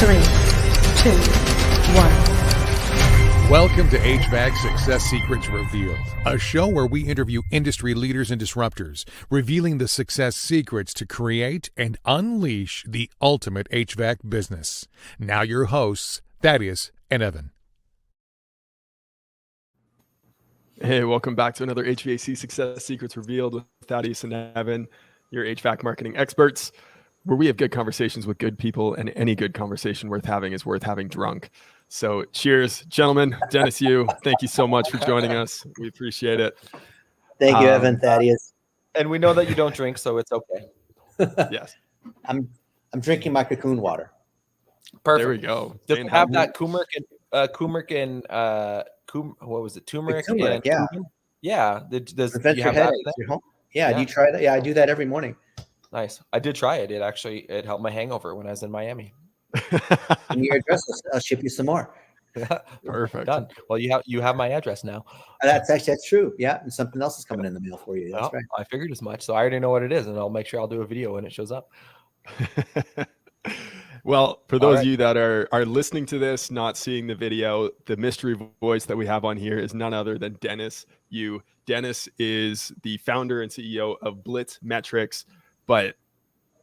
3, 2, 1. Welcome to HVAC Success Secrets Revealed, a show where we interview industry leaders and disruptors, revealing the success secrets to create and unleash the ultimate HVAC business. Now your hosts, Thaddeus and Evan. Hey, welcome back to another HVAC Success Secrets Revealed with Thaddeus and Evan, your HVAC marketing experts, where we have good conversations with good people, and any good conversation worth having is worth having drunk. So cheers, gentlemen. Dennis, thank you so much for joining us. We appreciate it. Thank you, Evan, Thaddeus. And we know that you don't drink, so it's okay. Yes. I'm drinking my Cocoon water. Perfect. There we go. Does it have that turmeric and what was it? Turmeric and yeah. cumin? Yeah. Does prevent you your have that headaches? in Home? Yeah. Do you try that? Yeah, I do that every morning. Nice. I did try it. It helped my hangover when I was in Miami. And your address, I'll ship you some more. Perfect. Done. Well, you have my address now. That's true. Yeah, and something else is coming in the mail for you. That's right. I figured as much, so I already know what it is, and I'll make sure I'll do a video when it shows up. Well, for those of you that are listening to this, not seeing the video, the mystery voice that we have on here is none other than Dennis. Dennis is the founder and CEO of Blitz Metrics, but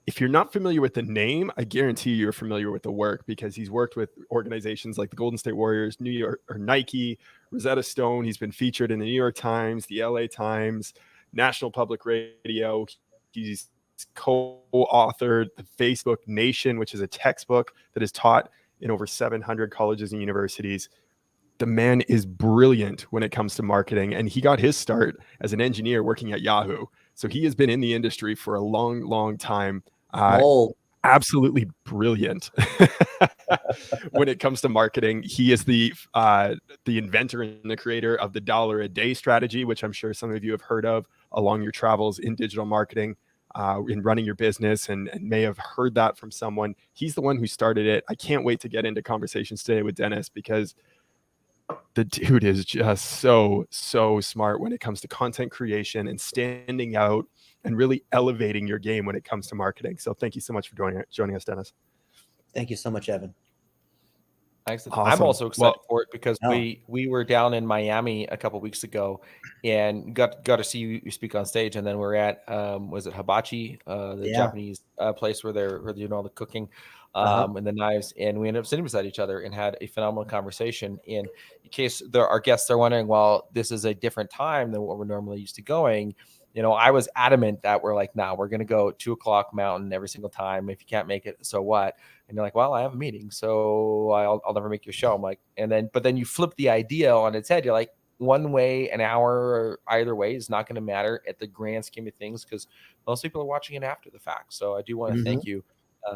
if you're not familiar with the name, I guarantee you're familiar with the work, because he's worked with organizations like the Golden State Warriors, New York, or Nike, Rosetta Stone. He's been featured in the New York Times, the LA Times, National Public Radio. He's co-authored the Facebook Nation, which is a textbook that is taught in over 700 colleges and universities. The man is brilliant when it comes to marketing, and he got his start as an engineer working at Yahoo. So he has been in the industry for a long, long time. Absolutely brilliant when it comes to marketing. He is the inventor and the creator of the $1 a day strategy, which I'm sure some of you have heard of along your travels in digital marketing, in running your business, and may have heard that from someone. He's the one who started it. I can't wait to get into conversations today with Dennis, because the dude is just so smart when it comes to content creation and standing out and really elevating your game when it comes to marketing. So thank you so much for joining us, Dennis. Thank you so much, Evan. Thanks. Awesome. I'm also excited for it because we were down in Miami a couple of weeks ago and got to see you speak on stage. And then we're at was it Hibachi, the Japanese place where they're doing all the cooking and the knives. And we ended up sitting beside each other and had a phenomenal conversation. In case our guests are wondering, well, this is a different time than what we're normally used to going. I was adamant that we're like, we're going to go 2:00 Mountain every single time. If you can't make it, so what? And you're like, well, I have a meeting, so I'll never make you a show. I'm like, but then you flip the idea on its head. You're like, one way, an hour, or either way is not going to matter at the grand scheme of things, because most people are watching it after the fact. So I do want to thank you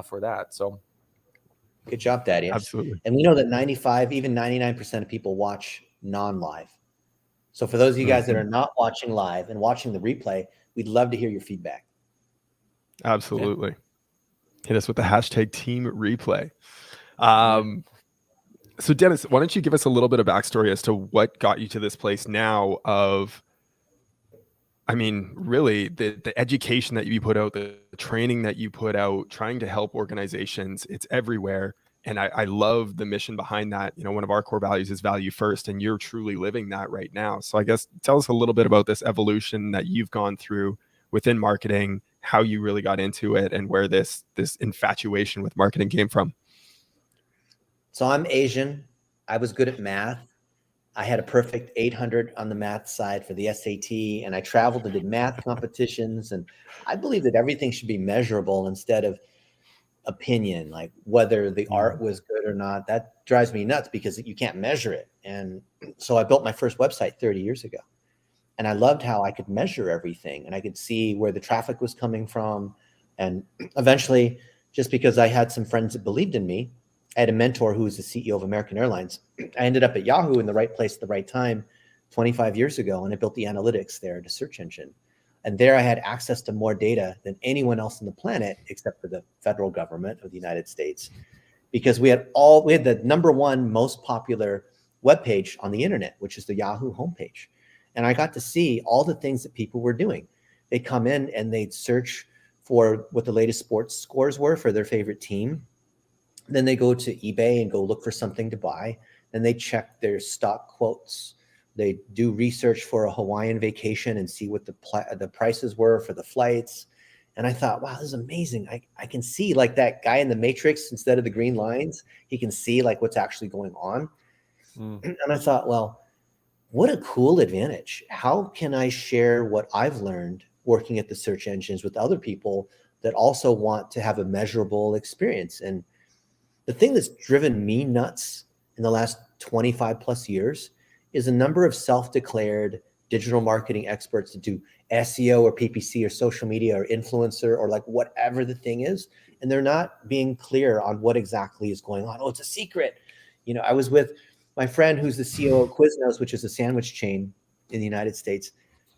for that. So good job, Daddy. Absolutely. And we know that 95, even 99% of people watch non-live. So for those of you guys that are not watching live and watching the replay, we'd love to hear your feedback. Absolutely. Hit us with the hashtag team replay. So Dennis, why don't you give us a little bit of backstory as to what got you to this place now of, really the education that you put out, the training that you put out, trying to help organizations. It's everywhere. And I love the mission behind that. One of our core values is value first, and you're truly living that right now. So I guess tell us a little bit about this evolution that you've gone through within marketing, how you really got into it, and where this infatuation with marketing came from. So I'm Asian. I was good at math. I had a perfect 800 on the math side for the SAT, and I traveled and did math competitions. And I believe that everything should be measurable instead of opinion, like whether the art was good or not. That drives me nuts because you can't measure it. And so I built my first website 30 years ago, and I loved how I could measure everything, and I could see where the traffic was coming from. And eventually, just because I had some friends that believed in me, I had a mentor who was the CEO of American Airlines. I ended up at Yahoo in the right place at the right time 25 years ago, and I built the analytics there, the search engine. And there I had access to more data than anyone else on the planet, except for the federal government of the United States, because we had the number one most popular webpage on the internet, which is the Yahoo homepage. And I got to see all the things that people were doing. They'd come in and they'd search for what the latest sports scores were for their favorite team. Then they go to eBay and go look for something to buy. Then they check their stock quotes. They do research for a Hawaiian vacation and see what the prices were for the flights. And I thought, wow, this is amazing. I can see like that guy in the Matrix, instead of the green lines, he can see like what's actually going on. And I thought, well, what a cool advantage. How can I share what I've learned working at the search engines with other people that also want to have a measurable experience? And the thing that's driven me nuts in the last 25 plus years is a number of self-declared digital marketing experts that do SEO or PPC or social media or influencer or like whatever the thing is. And they're not being clear on what exactly is going on. Oh, it's a secret. You know, I was with my friend who's the CEO of Quiznos, which is a sandwich chain in the United States.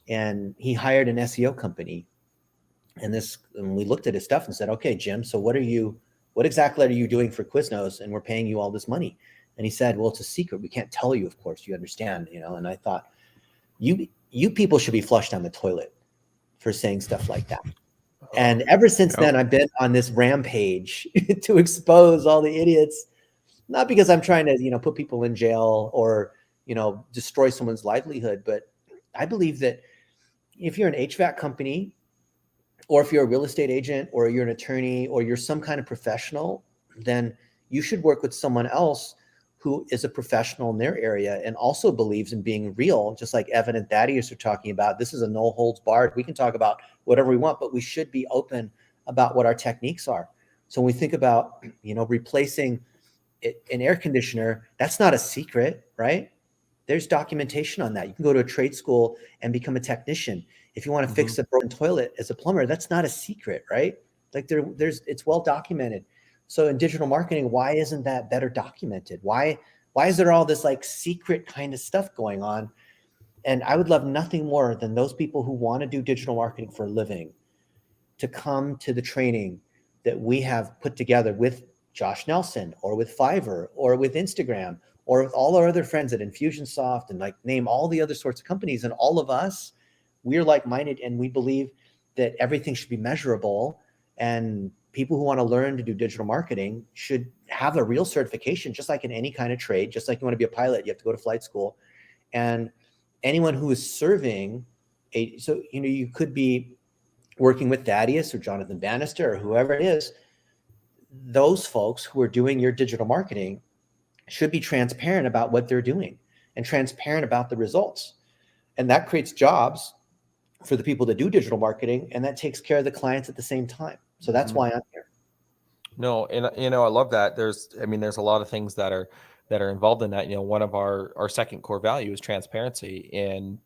And he hired an SEO company. And we looked at his stuff and said, okay, Jim, so what exactly are you doing for Quiznos? And we're paying you all this money. And he said, well, it's a secret. We can't tell you, of course, you understand, you know? And I thought, you people should be flushed down the toilet for saying stuff like that. And ever since then, I've been on this rampage to expose all the idiots, not because I'm trying to, you know, put people in jail or, you know, destroy someone's livelihood. But I believe that if you're an HVAC company, or if you're a real estate agent, or you're an attorney, or you're some kind of professional, then you should work with someone else who is a professional in their area and also believes in being real, just like Evan and Thaddeus are talking about. This is a no holds barred. We can talk about whatever we want, but we should be open about what our techniques are. So when we think about, you know, replacing an air conditioner, that's not a secret, right? There's documentation on that. You can go to a trade school and become a technician. If you want to fix a broken toilet as a plumber, that's not a secret, right? Like it's well documented. So in digital marketing, why isn't that better documented? Why is there all this like secret kind of stuff going on? And I would love nothing more than those people who want to do digital marketing for a living to come to the training that we have put together with Josh Nelson or with Fiverr or with Instagram or with all our other friends at Infusionsoft and like name all the other sorts of companies. And all of us, we're like-minded and we believe that everything should be measurable, and people who want to learn to do digital marketing should have a real certification, just like in any kind of trade. Just like you want to be a pilot, you have to go to flight school. And anyone who is serving so, you know, you could be working with Thaddeus or Jonathan Bannister or whoever it is. Those folks who are doing your digital marketing should be transparent about what they're doing and transparent about the results. And that creates jobs for the people that do digital marketing, and that takes care of the clients at the same time. So that's why I'm here. No, and you know, I love that. There's a lot of things that are involved in that. You know, one of our second core value is transparency. And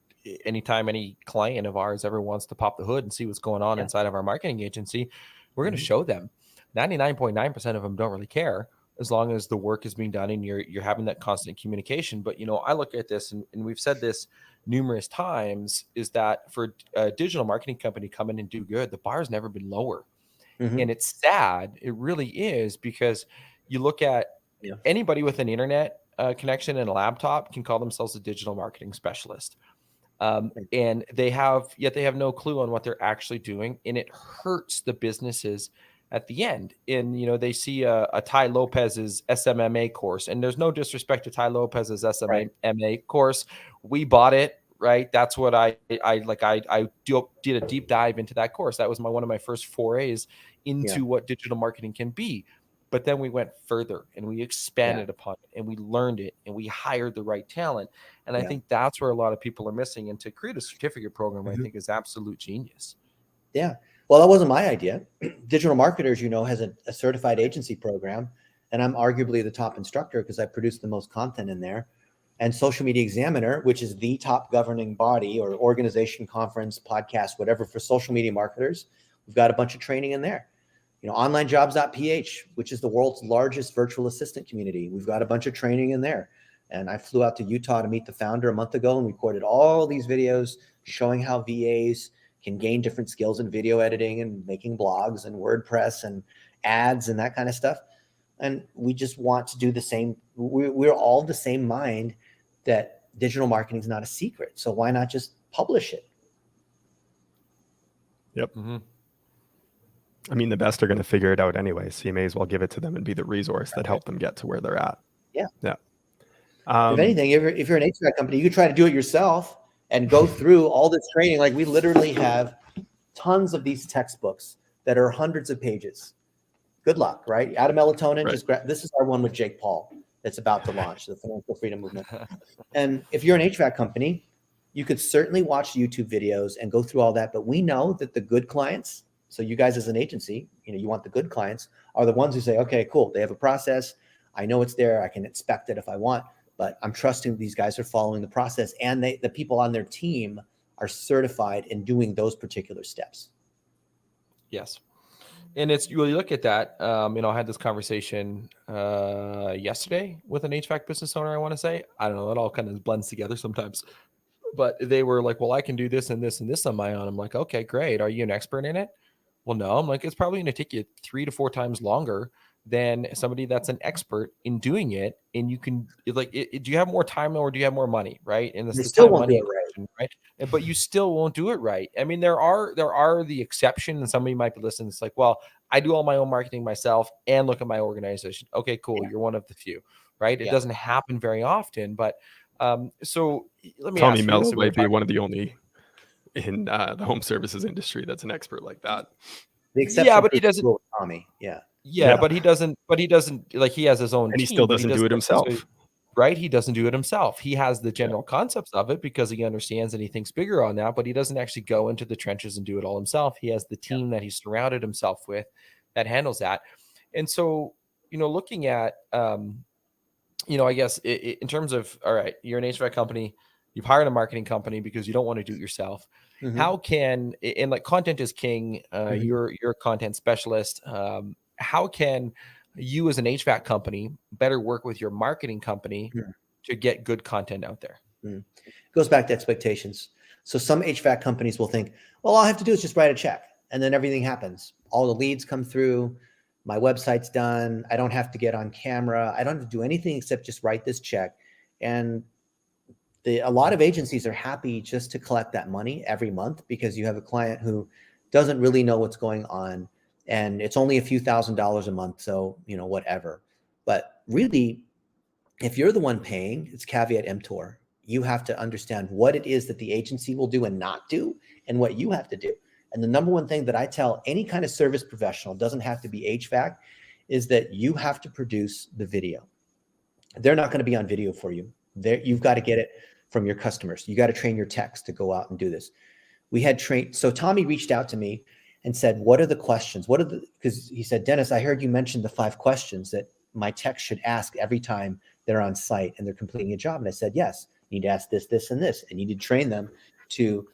anytime any client of ours ever wants to pop the hood and see what's going on inside of our marketing agency, we're going to show them. 99.9% of them don't really care, as long as the work is being done and you're having that constant communication. But, you know, I look at this and we've said this numerous times, is that for a digital marketing company come in and do good, the bar has never been lower. And it's sad. It really is, because you look at anybody with an internet connection and a laptop can call themselves a digital marketing specialist. And they have no clue on what they're actually doing. And it hurts the businesses at the end. And, you know, they see a Ty Lopez's SMMA course, and there's no disrespect to Ty Lopez's SMMA course. We bought it, right? That's what I did a deep dive into that course. That was one of my first forays into what digital marketing can be. But then we went further and we expanded upon it, and we learned it, and we hired the right talent. And I think that's where a lot of people are missing. And to create a certificate program, I think is absolute genius. Yeah. Well, that wasn't my idea. Digital Marketers, you know, has a certified agency program, and I'm arguably the top instructor because I produce the most content in there. And Social Media Examiner, which is the top governing body or organization, conference, podcast, whatever for social media marketers, we've got a bunch of training in there. You know, onlinejobs.ph, which is the world's largest virtual assistant community. We've got a bunch of training in there. And I flew out to Utah to meet the founder a month ago and recorded all these videos showing how VAs can gain different skills in video editing and making blogs and WordPress and ads and that kind of stuff. And we just want to do the same. We're all the same mind that digital marketing is not a secret. So why not just publish it? Yep. I mean, the best are going to figure it out anyway, so you may as well give it to them and be the resource that helped them get to where they're at. Yeah. Yeah. If anything, if you're an HVAC company, you could try to do it yourself and go through all this training. Like we literally have tons of these textbooks that are hundreds of pages. Good luck, right? Add a melatonin. Right. Just grab. This is our one with Jake Paul that's about to launch, the Financial Freedom Movement. And if you're an HVAC company, you could certainly watch YouTube videos and go through all that. But we know that the good clients, so you guys as an agency, you want the good clients, are the ones who say, okay, cool. They have a process. I know it's there. I can inspect it if I want, but I'm trusting these guys are following the process, and the people on their team are certified in doing those particular steps. Yes. And it's, you look at that, I had this conversation yesterday with an HVAC business owner, I want to say. I don't know, it all kind of blends together sometimes. But they were like, well, I can do this and this and this on my own. I'm like, okay, great. Are you an expert in it? Well, no. I'm like, it's probably going to take you 3 to 4 times longer than somebody that's an expert in doing it. And you can, like, do you have more time or do you have more money? Right. And this is still time won't money do it question, right? But you still won't do it right. I mean, there are the exception, and somebody might be listening. It's like, well, I do all my own marketing myself and look at my organization. Okay, cool. Yeah. You're one of the few, right? It doesn't happen very often, but so let me Tommy ask Mello you might be one of the only in the home services industry that's an expert like that. The exception, yeah, but he doesn't. Tommy, yeah, but he doesn't. But he doesn't, like, he has his own, and he team, still doesn't do it himself. Right? He doesn't do it himself. He has the general concepts of it because he understands and he thinks bigger on that, but he doesn't actually go into the trenches and do it all himself. He has the team that he's surrounded himself with that handles that. And so, looking at, I guess in terms of, all right, you're an HVAC company, you've hired a marketing company because you don't want to do it yourself. Mm-hmm. How can, and like content is king, you're a content specialist. How can you as an HVAC company better work with your marketing company to get good content out there? It goes back to expectations. So some HVAC companies will think, well, all I have to do is just write a check and then everything happens. All the leads come through. My website's done. I don't have to get on camera. I don't have to do anything except just write this check. And a lot of agencies are happy just to collect that money every month because you have a client who doesn't really know what's going on. And it's only a few $1,000s a month. So, whatever. But really, if you're the one paying, it's caveat emptor. You have to understand what it is that the agency will do and not do and what you have to do. And the number one thing that I tell any kind of service professional, doesn't have to be HVAC, is that you have to produce the video. They're not going to be on video for you. You've got to get it from your customers. You got to train your techs to go out and do this. We had trained. So Tommy reached out to me and said, what are the questions? Because he said, Dennis, I heard you mention the 5 questions that my techs should ask every time they're on site and they're completing a job. And I said, yes, you need to ask this, this, and this. And you need to train them to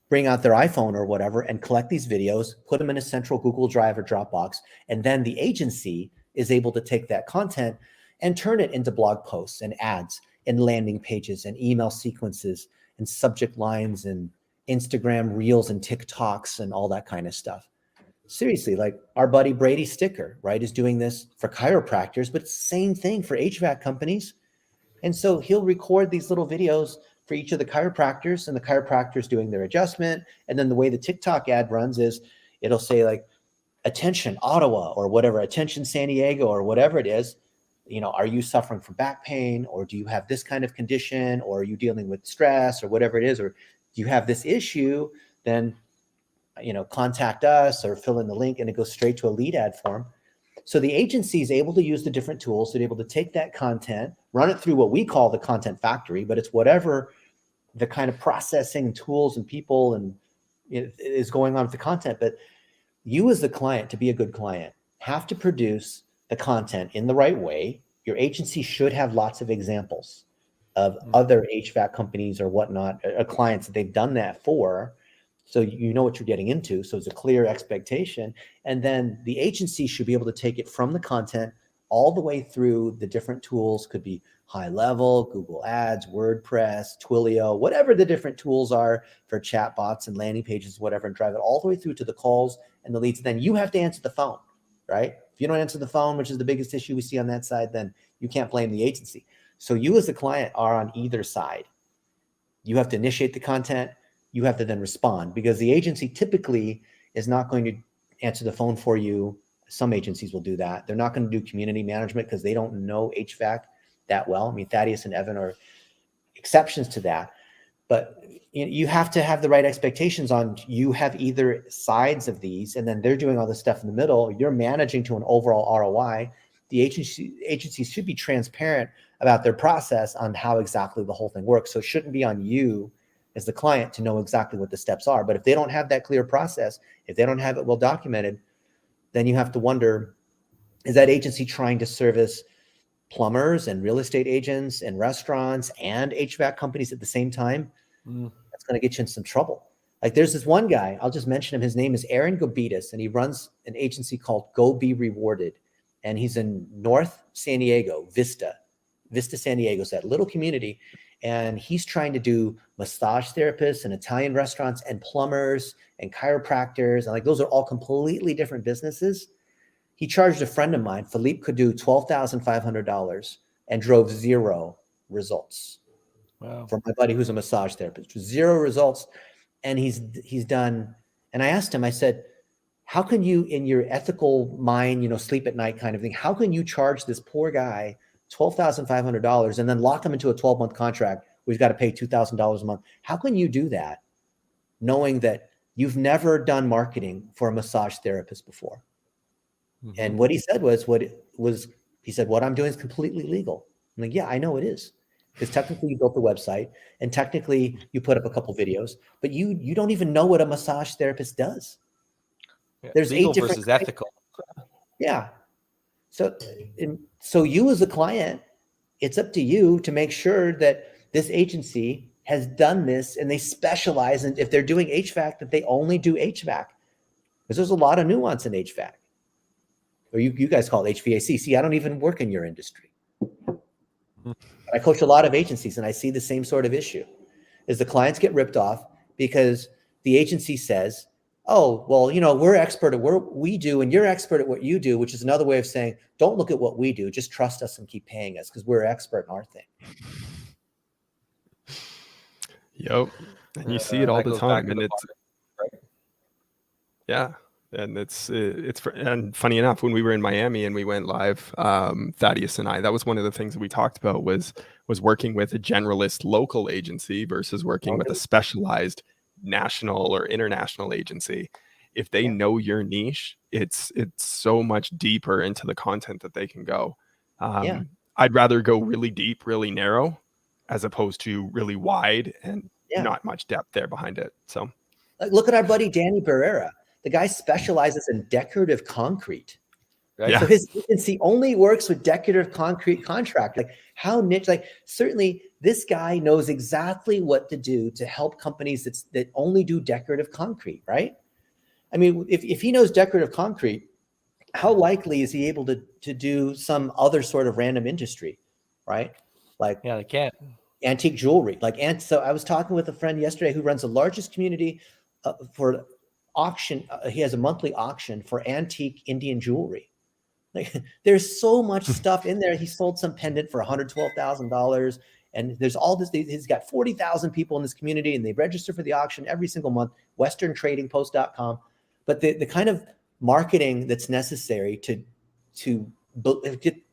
bring out their iPhone or whatever and collect these videos, put them in a central Google Drive or Dropbox. And then the agency is able to take that content and turn it into blog posts and ads and landing pages and email sequences and subject lines and Instagram reels and TikToks and all that kind of stuff. Seriously, like our buddy Brady Sticker, right, is doing this for chiropractors, but it's the same thing for HVAC companies. And so he'll record these little videos for each of the chiropractors, and the chiropractors doing their adjustment. And then the way the TikTok ad runs is it'll say like, attention Ottawa or whatever, attention San Diego or whatever it is. Are you suffering from back pain, or do you have this kind of condition, or are you dealing with stress or whatever it is, or do you have this issue? Then, contact us or fill in the link, and it goes straight to a lead ad form. So the agency is able to use the different tools to be able to take that content, run it through what we call the content factory, but it's whatever the kind of processing tools and people and is going on with the content. But you as the client, to be a good client, have to produce the content in the right way. Your agency should have lots of examples of other HVAC companies or whatnot, clients that they've done that for. So you know what you're getting into. So it's a clear expectation. And then the agency should be able to take it from the content all the way through the different tools. Could be high level, Google Ads, WordPress, Twilio, whatever the different tools are for chatbots and landing pages, whatever, and drive it all the way through to the calls and the leads. Then you have to answer the phone, right? If you don't answer the phone, which is the biggest issue we see on that side, then you can't blame the agency. So you as the client are on either side. You have to initiate the content. You have to then respond, because the agency typically is not going to answer the phone for you. Some agencies will do that. They're not going to do community management because they don't know HVAC that well. I mean, Thaddeus and Evan are exceptions to that, but you have to have the right expectations on, you have either sides of these, and then they're doing all this stuff in the middle. You're managing to an overall ROI. The agencies should be transparent about their process on how exactly the whole thing works. So it shouldn't be on you as the client to know exactly what the steps are. But if they don't have that clear process, if they don't have it well documented, then you have to wonder, is that agency trying to service plumbers and real estate agents and restaurants and HVAC companies at the same time? That's going to get you in some trouble. Like there's this one guy, I'll just mention him. His name is Aaron Gobitis, and he runs an agency called Go Be Rewarded. And he's in North San Diego, Vista, San Diego, so that little community. And he's trying to do massage therapists and Italian restaurants and plumbers and chiropractors. And like, those are all completely different businesses. He charged a friend of mine, Philippe Could, $12,500 and drove 0 results. Wow. For my buddy who's a massage therapist, 0 results. And he's done. And I asked him, I said, how can you, in your ethical mind, sleep at night kind of thing, how can you charge this poor guy $12,500 and then lock him into a 12-month contract where he's got to pay $2,000 a month? How can you do that knowing that you've never done marketing for a massage therapist before? Mm-hmm. And what he said he said, what I'm doing is completely legal. I'm like, yeah, I know it is. Because technically you built the website and technically you put up a couple videos, but you don't even know what a massage therapist does. Yeah, there's legal 8 different versus ethical. Yeah. So you as a client, it's up to you to make sure that this agency has done this and they specialize in, if they're doing HVAC, that they only do HVAC. Because there's a lot of nuance in HVAC. Or you guys call it HVAC. See, I don't even work in your industry. But I coach a lot of agencies and I see the same sort of issue. Is the clients get ripped off because the agency says, oh, well, we're expert at what we do and you're expert at what you do, which is another way of saying, don't look at what we do, just trust us and keep paying us because we're expert in our thing. Yep. And you see it all the time. And it's, right? Yeah. And and funny enough, when we were in Miami and we went live, Thaddeus and I, that was one of the things that we talked about was working with a generalist local agency versus working with a specialized national or international agency. If they know your niche, it's so much deeper into the content that they can go. I'd rather go really deep, really narrow, as opposed to really wide and not much depth there behind it. So look at our buddy Danny Barrera. The guy specializes in decorative concrete. Right? Yeah. So his agency only works with decorative concrete contract. Like how niche, like certainly this guy knows exactly what to do to help companies that only do decorative concrete, right? I mean, if he knows decorative concrete, how likely is he able to do some other sort of random industry, right? Like, yeah, they can't. Antique jewelry. So I was talking with a friend yesterday who runs the largest community for auction. He has a monthly auction for antique Indian jewelry. Like, there's so much stuff in there. He sold some pendant for $112,000. And there's all this, he's got 40,000 people in this community and they register for the auction every single month, westerntradingpost.com. But the kind of marketing that's necessary to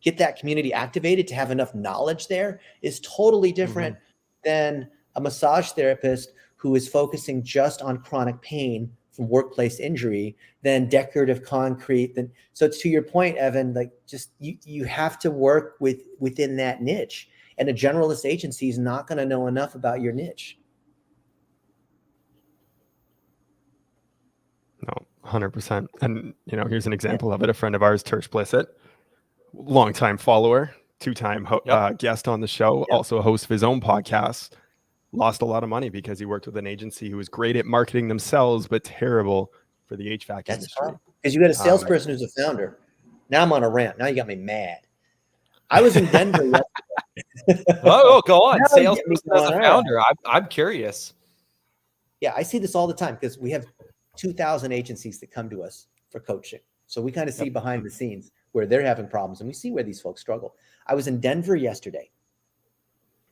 get that community activated, to have enough knowledge there, is totally different than a massage therapist who is focusing just on chronic pain from workplace injury than decorative concrete. So to your point, Evan, like just you have to work within that niche, and a generalist agency is not going to know enough about your niche. No, 100%. And here's an example of it. A friend of ours, Tersh Blissett, longtime follower, 2-time guest on the show, also a host of his own podcast, lost a lot of money because he worked with an agency who was great at marketing themselves, but terrible for the HVAC industry. Because you got a salesperson who's a founder. Now I'm on a rant. Now you got me mad. I was in Denver yesterday. Go on. Salesperson as a founder. I'm curious. Yeah, I see this all the time because we have 2,000 agencies that come to us for coaching. So we kind of see behind the scenes where they're having problems, and we see where these folks struggle. I was in Denver yesterday,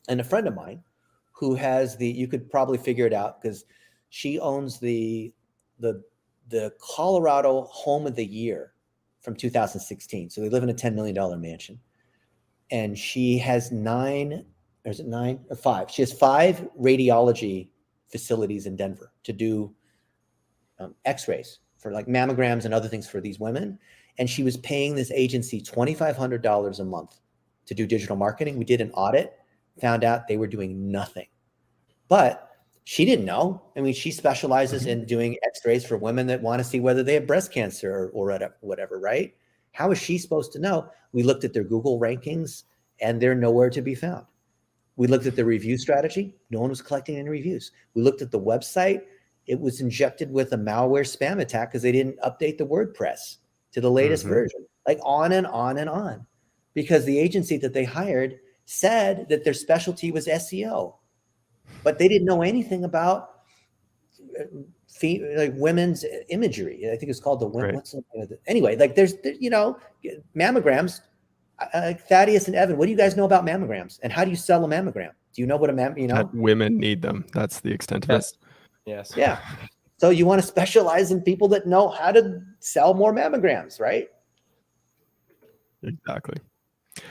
and a friend of mine who has you could probably figure it out because she owns the the Colorado Home of the Year from 2016. So they live in a $10 million mansion. And she has 5? She has 5 radiology facilities in Denver to do x-rays for like mammograms and other things for these women. And she was paying this agency $2,500 a month to do digital marketing. We did an audit, found out they were doing nothing. But she didn't know. I mean, she specializes in doing x-rays for women that want to see whether they have breast cancer or whatever, right? How is she supposed to know? We looked at their Google rankings and they're nowhere to be found. We looked at the review strategy. No one was collecting any reviews. We looked at the website. It was injected with a malware spam attack because they didn't update the WordPress to the latest version, like on and on and on, because the agency that they hired said that their specialty was SEO, but they didn't know anything about like women's imagery. I think it's called the women. Anyway, like there's, mammograms. Thaddeus and Evan, what do you guys know about mammograms, and how do you sell a mammogram? Do you know what a That women need them. That's the extent of it. Yes. Yeah. So you want to specialize in people that know how to sell more mammograms, right? Exactly.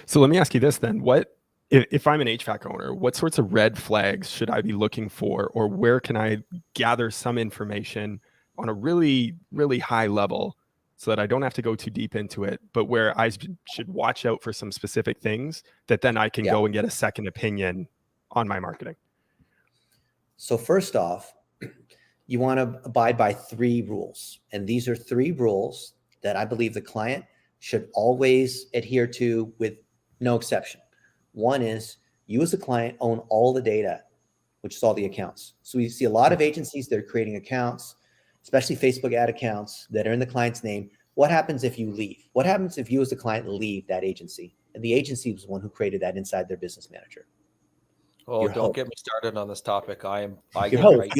So let me ask you this then. What if I'm an HVAC owner, what sorts of red flags should I be looking for, or where can I gather some information on a really, really high level so that I don't have to go too deep into it, but where I should watch out for some specific things that then I can go and get a second opinion on my marketing? So first off, you want to abide by 3 rules. And these are 3 rules that I believe the client should always adhere to with no exception. One is you as a client own all the data, which is all the accounts. So we see a lot of agencies that are creating accounts, especially Facebook ad accounts that are in the client's name. What happens if you leave? What happens if you as a client leave that agency? And the agency was the one who created that inside their business manager. Oh, don't get me started on this topic. You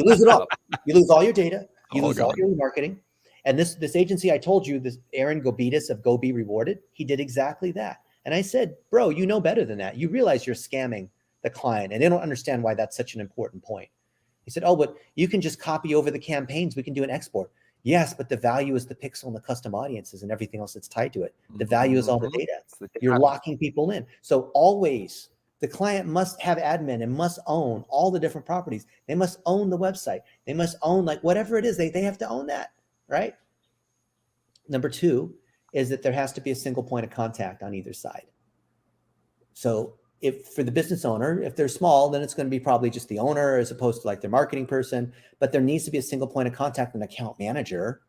lose it all. You lose all your data. You lose all your marketing. And this agency I told you, this Aaron Gobitis of Go Be Rewarded, he did exactly that. And I said, bro, you know better than that. You realize you're scamming the client, and they don't understand why that's such an important point. He said, oh, but you can just copy over the campaigns. We can do an export. Yes, but the value is the pixel and the custom audiences and everything else that's tied to it. The value is all the data. You're locking people in. So always, the client must have admin and must own all the different properties. They must own the website. They must own like whatever it is. They have to own that, right? Number 2 is that there has to be a single point of contact on either side. So if for the business owner, if they're small, then it's going to be probably just the owner as opposed to like their marketing person. But there needs to be a single point of contact, an account manager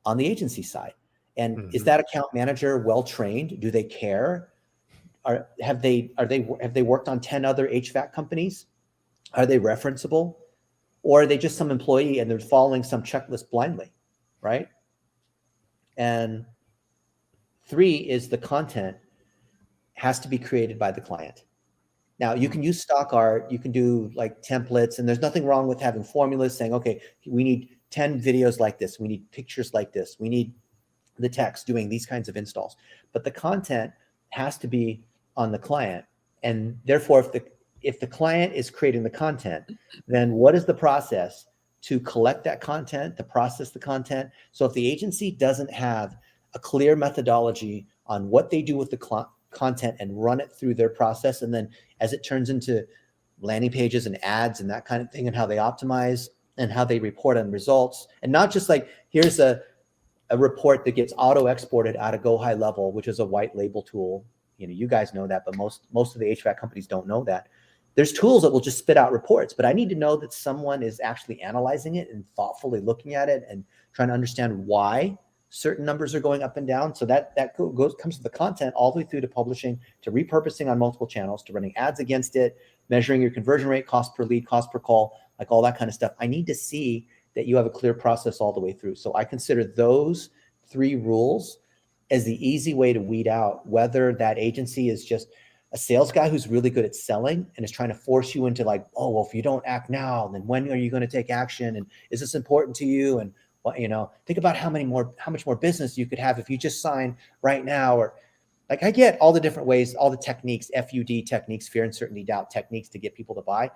on the agency side. And is that account manager well trained? Do they care? Have they worked on 10 other HVAC companies? Are they referenceable? Or are they just some employee and they're following some checklist blindly, right? And 3 is the content has to be created by the client. Now you can use stock art, you can do like templates, and there's nothing wrong with having formulas saying, okay, we need 10 videos like this. We need pictures like this. We need the text doing these kinds of installs, but the content has to be on the client. And therefore, if the client is creating the content, then what is the process to collect that content, to process the content? So if the agency doesn't have a clear methodology on what they do with the content and run it through their process, and then as it turns into landing pages and ads and that kind of thing, and how they optimize and how they report on results, and not just like, here's a report that gets auto exported out of Go High Level, which is a white label tool. You guys know that, but most of the HVAC companies don't know that. There's tools that will just spit out reports, but I need to know that someone is actually analyzing it and thoughtfully looking at it and trying to understand why certain numbers are going up and down. So that comes to the content all the way through to publishing, to repurposing on multiple channels, to running ads against it, measuring your conversion rate, cost per lead, cost per call, like all that kind of stuff. I need to see that you have a clear process all the way through. So I consider those 3 rules as the easy way to weed out whether that agency is just a sales guy who's really good at selling and is trying to force you into like, oh, well, if you don't act now, then when are you going to take action? And is this important to you? And think about how much more business you could have if you just sign right now. Or like, I get all the different ways, all the techniques, FUD techniques, fear, uncertainty, doubt techniques to get people to buy.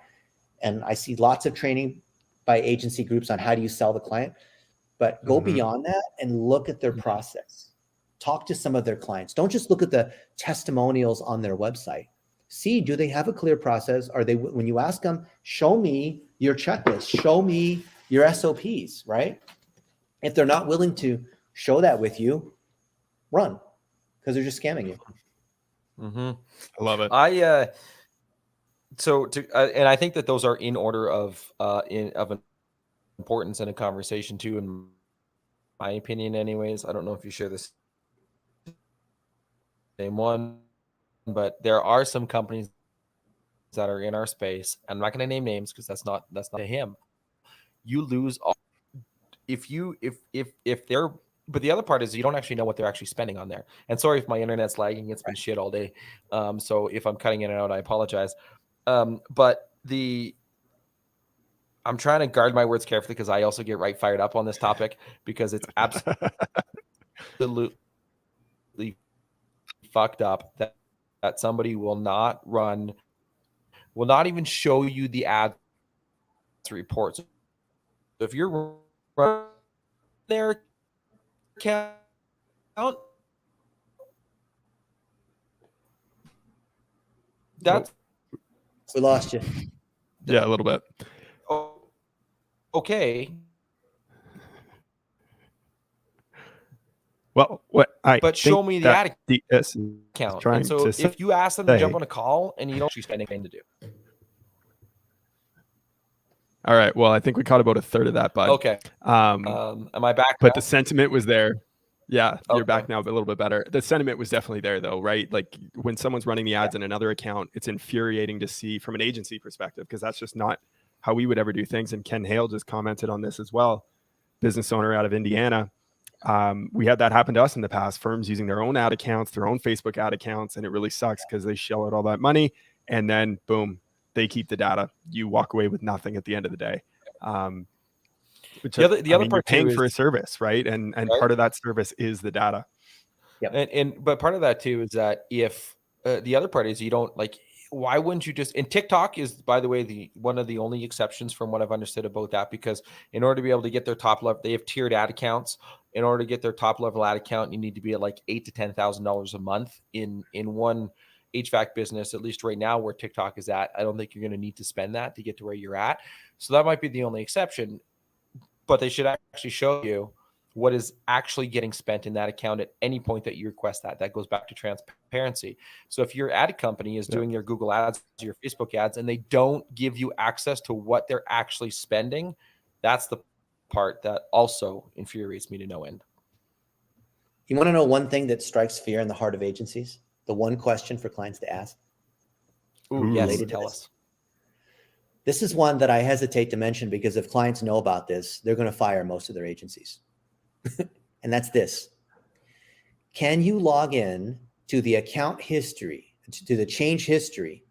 And I see lots of training by agency groups on how do you sell the client. but go beyond that and look at their process. Talk to some of their clients. Don't just look at the testimonials on their website. See, do they have a clear process? Are they, when you ask them, show me your checklist, show me your SOPs, right? If they're not willing to show that with you, run, because they're just scamming you. I love it. And I think that those are in order of importance in a conversation too, in my opinion anyways. I don't know if you share this same one, but there are some companies that are in our space. I'm not going to name names because that's not to him. You lose all if they're, but the other part is you don't actually know what they're actually spending on there. And sorry if my internet's lagging, it's been shit all day. So if I'm cutting in and out, I apologize. But I'm trying to guard my words carefully because I also get right fired up on this topic because it's absolutely fucked up that somebody will not even show you the ads reports. So if you're running their account, that's we lost you. Yeah, a little bit. Okay. Well, but show me the ad account. And so if you ask them to jump on a call and you don't actually spend anything to do. All right. Well, I think we caught about a third of that, bud. Okay. Am I back? But now? the sentiment was there. Yeah, you're back now, but a little bit better. The sentiment was definitely there, though, right? Like when someone's running the ads in another account, it's infuriating to see from an agency perspective because that's just not how we would ever do things. And Ken Hale just commented on this as well, business owner out of Indiana. We had that happen to us in the past, firms using their own ad accounts, their own Facebook ad accounts, and it really sucks because they shell out all that money and then boom, they keep the data. You walk away with nothing at the end of the day. The other part, you're paying for a service, right? And right? Part of that service is the data. Yeah. But part of that too is that if the other part is you don't like, why wouldn't you just, and TikTok is, by the way, one of the only exceptions from what I've understood about that, because in order to be able to get their top level, they have tiered ad accounts. In order to get their top level ad account, you need to be at like $8,000 to $10,000 a month in one HVAC business, at least right now where TikTok is at. I don't think you're going to need to spend that to get to where you're at. So that might be the only exception, but they should actually show you what is actually getting spent in that account at any point that you request that. That goes back to transparency. So if your ad company is doing your Google ads, your Facebook ads, and they don't give you access to what they're actually spending, that's the part that also infuriates me to no end. You want to know one thing that strikes fear in the heart of agencies? The one question for clients to ask? Ooh, yes, tell us. This is one that I hesitate to mention because if clients know about this, they're going to fire most of their agencies. And that's this. Can you log in to the account history, to the change history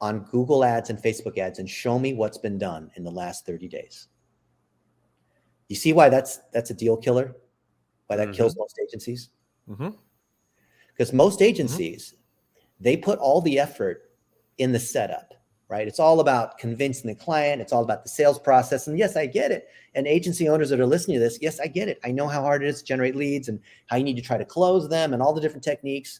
on Google ads and Facebook ads and show me what's been done in the last 30 days? You see why that's a deal killer? Why that kills most agencies? Because most agencies, they put all the effort in the setup, right? It's all about convincing the client. It's all about the sales process. And yes, I get it. And agency owners that are listening to this, yes, I get it. I know how hard it is to generate leads and how you need to try to close them and all the different techniques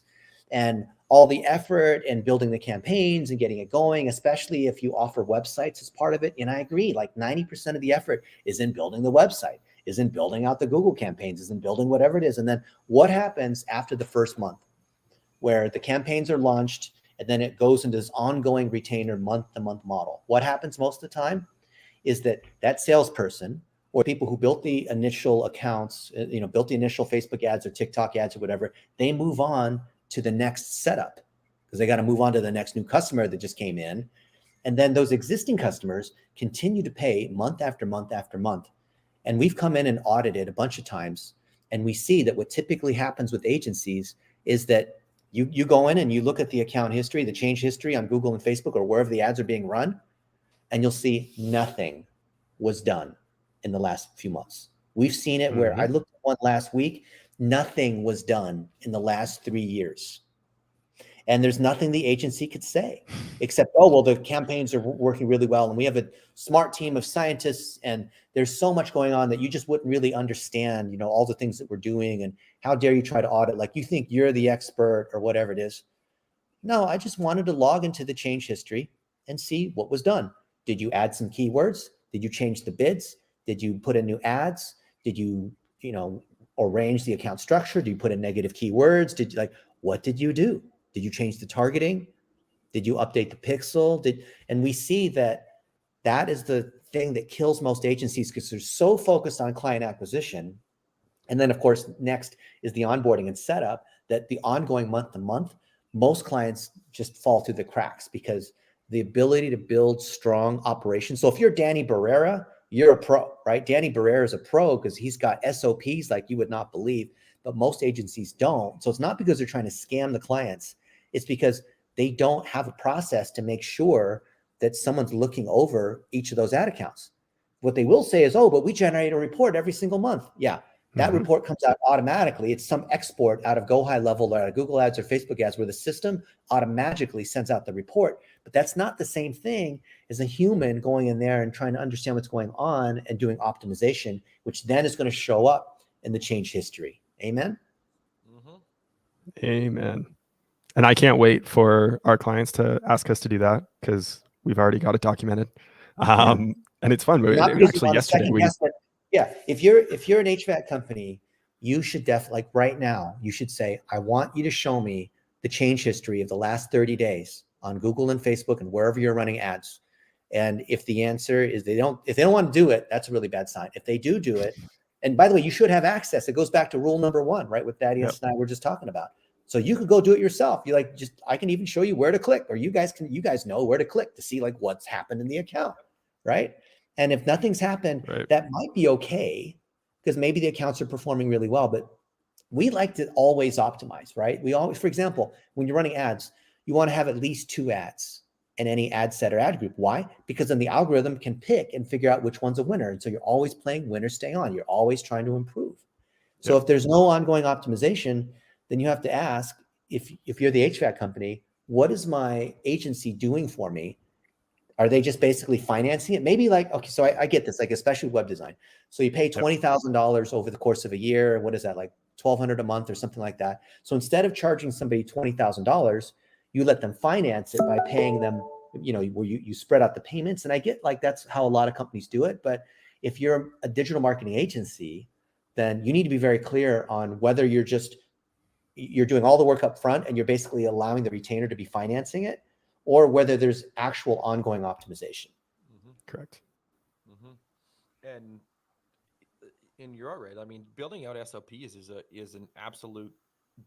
and all the effort and building the campaigns and getting it going, especially if you offer websites as part of it. And I agree, like 90% of the effort is in building the website, is in building out the Google campaigns, is in building whatever it is. And then what happens after the first month where the campaigns are launched and then it goes into this ongoing retainer month-to-month model? What happens most of the time is that salesperson or people who built the initial accounts, built the initial Facebook ads or TikTok ads or whatever, they move on to the next setup because they got to move on to the next new customer that just came in. And then those existing customers continue to pay month after month after month. And we've come in and audited a bunch of times. And we see that what typically happens with agencies is that you go in and you look at the account history, the change history on Google and Facebook or wherever the ads are being run, and you'll see nothing was done in the last few months. We've seen it where I looked at one last week, nothing was done in the last 3 years. And there's nothing the agency could say except, oh, well, the campaigns are working really well. And we have a smart team of scientists and there's so much going on that you just wouldn't really understand, you know, all the things that we're doing. And how dare you try to audit like you think you're the expert or whatever it is. No, I just wanted to log into the change history and see what was done. Did you add some keywords? Did you change the bids? Did you put in new ads? Did you, you know, arrange the account structure? Did you put in negative keywords? Did you what did you do? Did you change the targeting? Did you update the pixel? And we see that that is the thing that kills most agencies because they're so focused on client acquisition. And then of course, next is the onboarding and setup that the ongoing month to month, most clients just fall through the cracks because the ability to build strong operations. So if you're Danny Barrera, you're a pro, right? Danny Barrera is a pro because he's got SOPs like you would not believe, but most agencies don't. So it's not because they're trying to scam the clients. It's because they don't have a process to make sure that someone's looking over each of those ad accounts. What they will say is, oh, but we generate a report every single month. Yeah, that report comes out automatically. It's some export out of Go High Level or out of Google Ads or Facebook Ads where the system automatically sends out the report. But that's not the same thing as a human going in there and trying to understand what's going on and doing optimization, which then is going to show up in the change history. Amen? Amen. And I can't wait for our clients to ask us to do that because we've already got it documented. And it's fun. Actually, yesterday if you're an HVAC company, you should like right now, you should say, I want you to show me the change history of the last 30 days on Google and Facebook and wherever you're running ads. And if the answer is if they don't want to do it, that's a really bad sign. If they do it, and by the way, you should have access. It goes back to rule number 1, right? What Thaddeus and I were just talking about. So you could go do it yourself. You I can even show you where to click, or you guys know where to click to see like what's happened in the account, right? And if nothing's happened, that might be okay because maybe the accounts are performing really well, but we like to always optimize, right? We always, for example, when you're running ads, you want to have at least 2 ads in any ad set or ad group. Why? Because then the algorithm can pick and figure out which one's a winner. And so you're always playing winner, stay on. You're always trying to improve. So if there's no ongoing optimization, then you have to ask, if you're the HVAC company, what is my agency doing for me? Are they just basically financing it? Maybe like, okay, so I get this, like especially web design. So you pay $20,000 over the course of a year. What is that, like $1,200 a month or something like that? So instead of charging somebody $20,000, you let them finance it by paying them, you know, where you spread out the payments. And I get like that's how a lot of companies do it. But if you're a digital marketing agency, then you need to be very clear on whether you're doing all the work up front and you're basically allowing the retainer to be financing it, or whether there's actual ongoing optimization. Correct. And you're right. I mean, building out SOPs is an absolute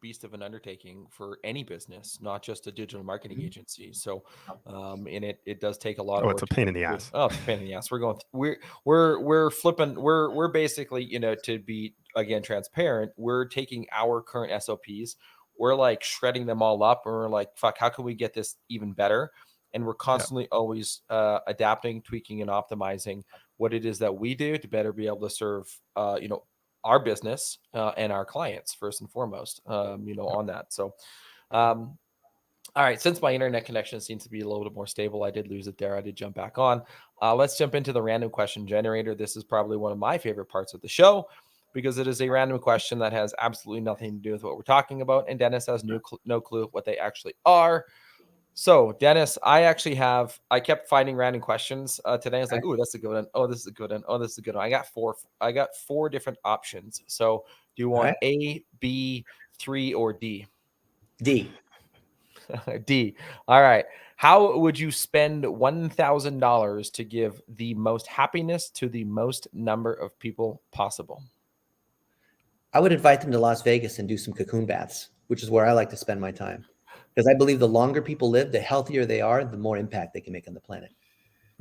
beast of an undertaking for any business, not just a digital marketing agency. So, and it does take a lot of work. It's a pain in the ass. Oh, it's a pain in the ass. We're basically, you know, to be again transparent, we're taking our current SOPs, we're like shredding them all up, and we're like, fuck, how can we get this even better? And we're constantly always adapting, tweaking, and optimizing what it is that we do to better be able to serve, you know, our business and our clients first and foremost, you know, on that. So, all right, since my internet connection seems to be a little bit more stable, I did lose it there. I did jump back on. Let's jump into the random question generator. This is probably one of my favorite parts of the show because it is a random question that has absolutely nothing to do with what we're talking about. And Dennis has no clue what they actually are. So, Dennis, I kept finding random questions today. I was like, "Ooh, that's a good one. Oh, this is a good one. Oh, this is a good one." I got four different options. So, do you want A, B, 3, or D? D. D. All right. How would you spend $1,000 to give the most happiness to the most number of people possible? I would invite them to Las Vegas and do some cocoon baths, which is where I like to spend my time. Because I believe the longer people live, the healthier they are, the more impact they can make on the planet.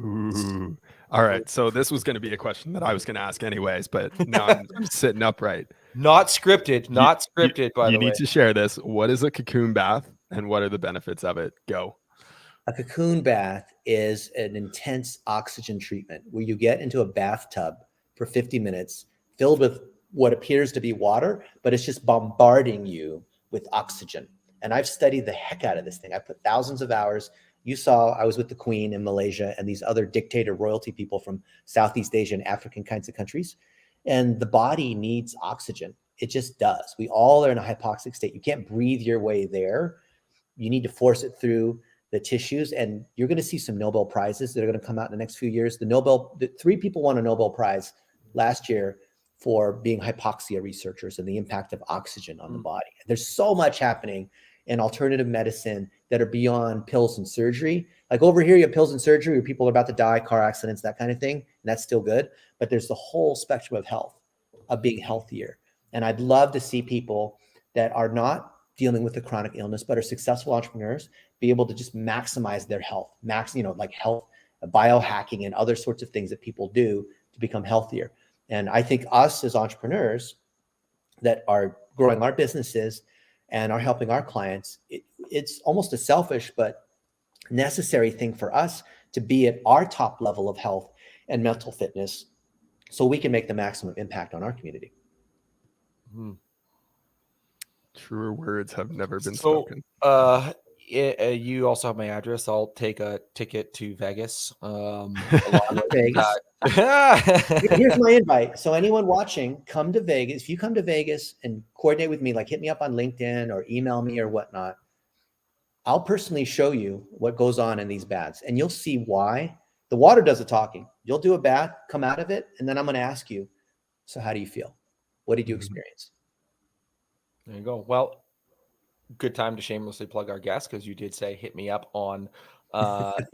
Ooh. All right. So this was going to be a question that I was going to ask anyways, but now I'm sitting upright. Not scripted. By the way. You need to share this. What is a cocoon bath and what are the benefits of it? Go. A cocoon bath is an intense oxygen treatment where you get into a bathtub for 50 minutes filled with what appears to be water, but it's just bombarding you with oxygen. And I've studied the heck out of this thing. I put thousands of hours. You saw I was with the Queen in Malaysia and these other dictator royalty people from Southeast Asia and African kinds of countries. And the body needs oxygen. It just does. We all are in a hypoxic state. You can't breathe your way there. You need to force it through the tissues. And you're going to see some Nobel Prizes that are going to come out in the next few years. The 3 people won a Nobel Prize last year for being hypoxia researchers and the impact of oxygen on the body. There's so much happening in alternative medicine that are beyond pills and surgery. Like over here, you have pills and surgery where people are about to die, car accidents, that kind of thing. And that's still good. But there's the whole spectrum of health, of being healthier. And I'd love to see people that are not dealing with a chronic illness, but are successful entrepreneurs, be able to just maximize their health, like health, biohacking and other sorts of things that people do to become healthier. And I think us as entrepreneurs that are growing our businesses and are helping our clients, it's almost a selfish but necessary thing for us to be at our top level of health and mental fitness so we can make the maximum impact on our community. Truer words have never been spoken. You also have my address. I'll take a ticket to Vegas. Vegas. Here's my invite. So anyone watching, come to Vegas. If you come to Vegas and coordinate with me, like hit me up on LinkedIn or email me or whatnot, I'll personally show you what goes on in these baths, and you'll see why. The water does the talking. You'll do a bath, come out of it, and then I'm going to ask you, so how do you feel? What did you experience? There you go. Well, good time to shamelessly plug our guest, because you did say hit me up on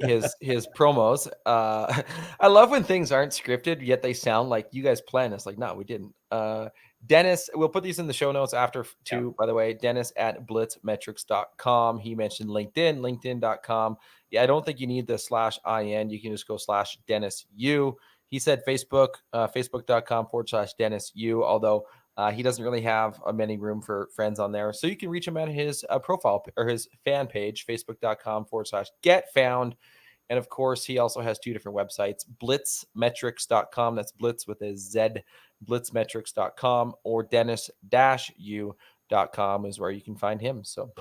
his promos. I love when things aren't scripted, yet they sound like you guys planned. It's like, no, we didn't. Dennis, we'll put these in the show notes after too, by the way. Dennis at blitzmetrics.com. He mentioned LinkedIn, linkedin.com. Yeah, I don't think you need the /IN. You can just go /DennisU. He said Facebook, facebook.com/DennisU, although he doesn't really have many room for friends on there. So you can reach him at his profile or his fan page, facebook.com/getfound. And of course, he also has 2 different websites, blitzmetrics.com. That's Blitz with a Z, blitzmetrics.com, or dennis-u.com is where you can find him. So,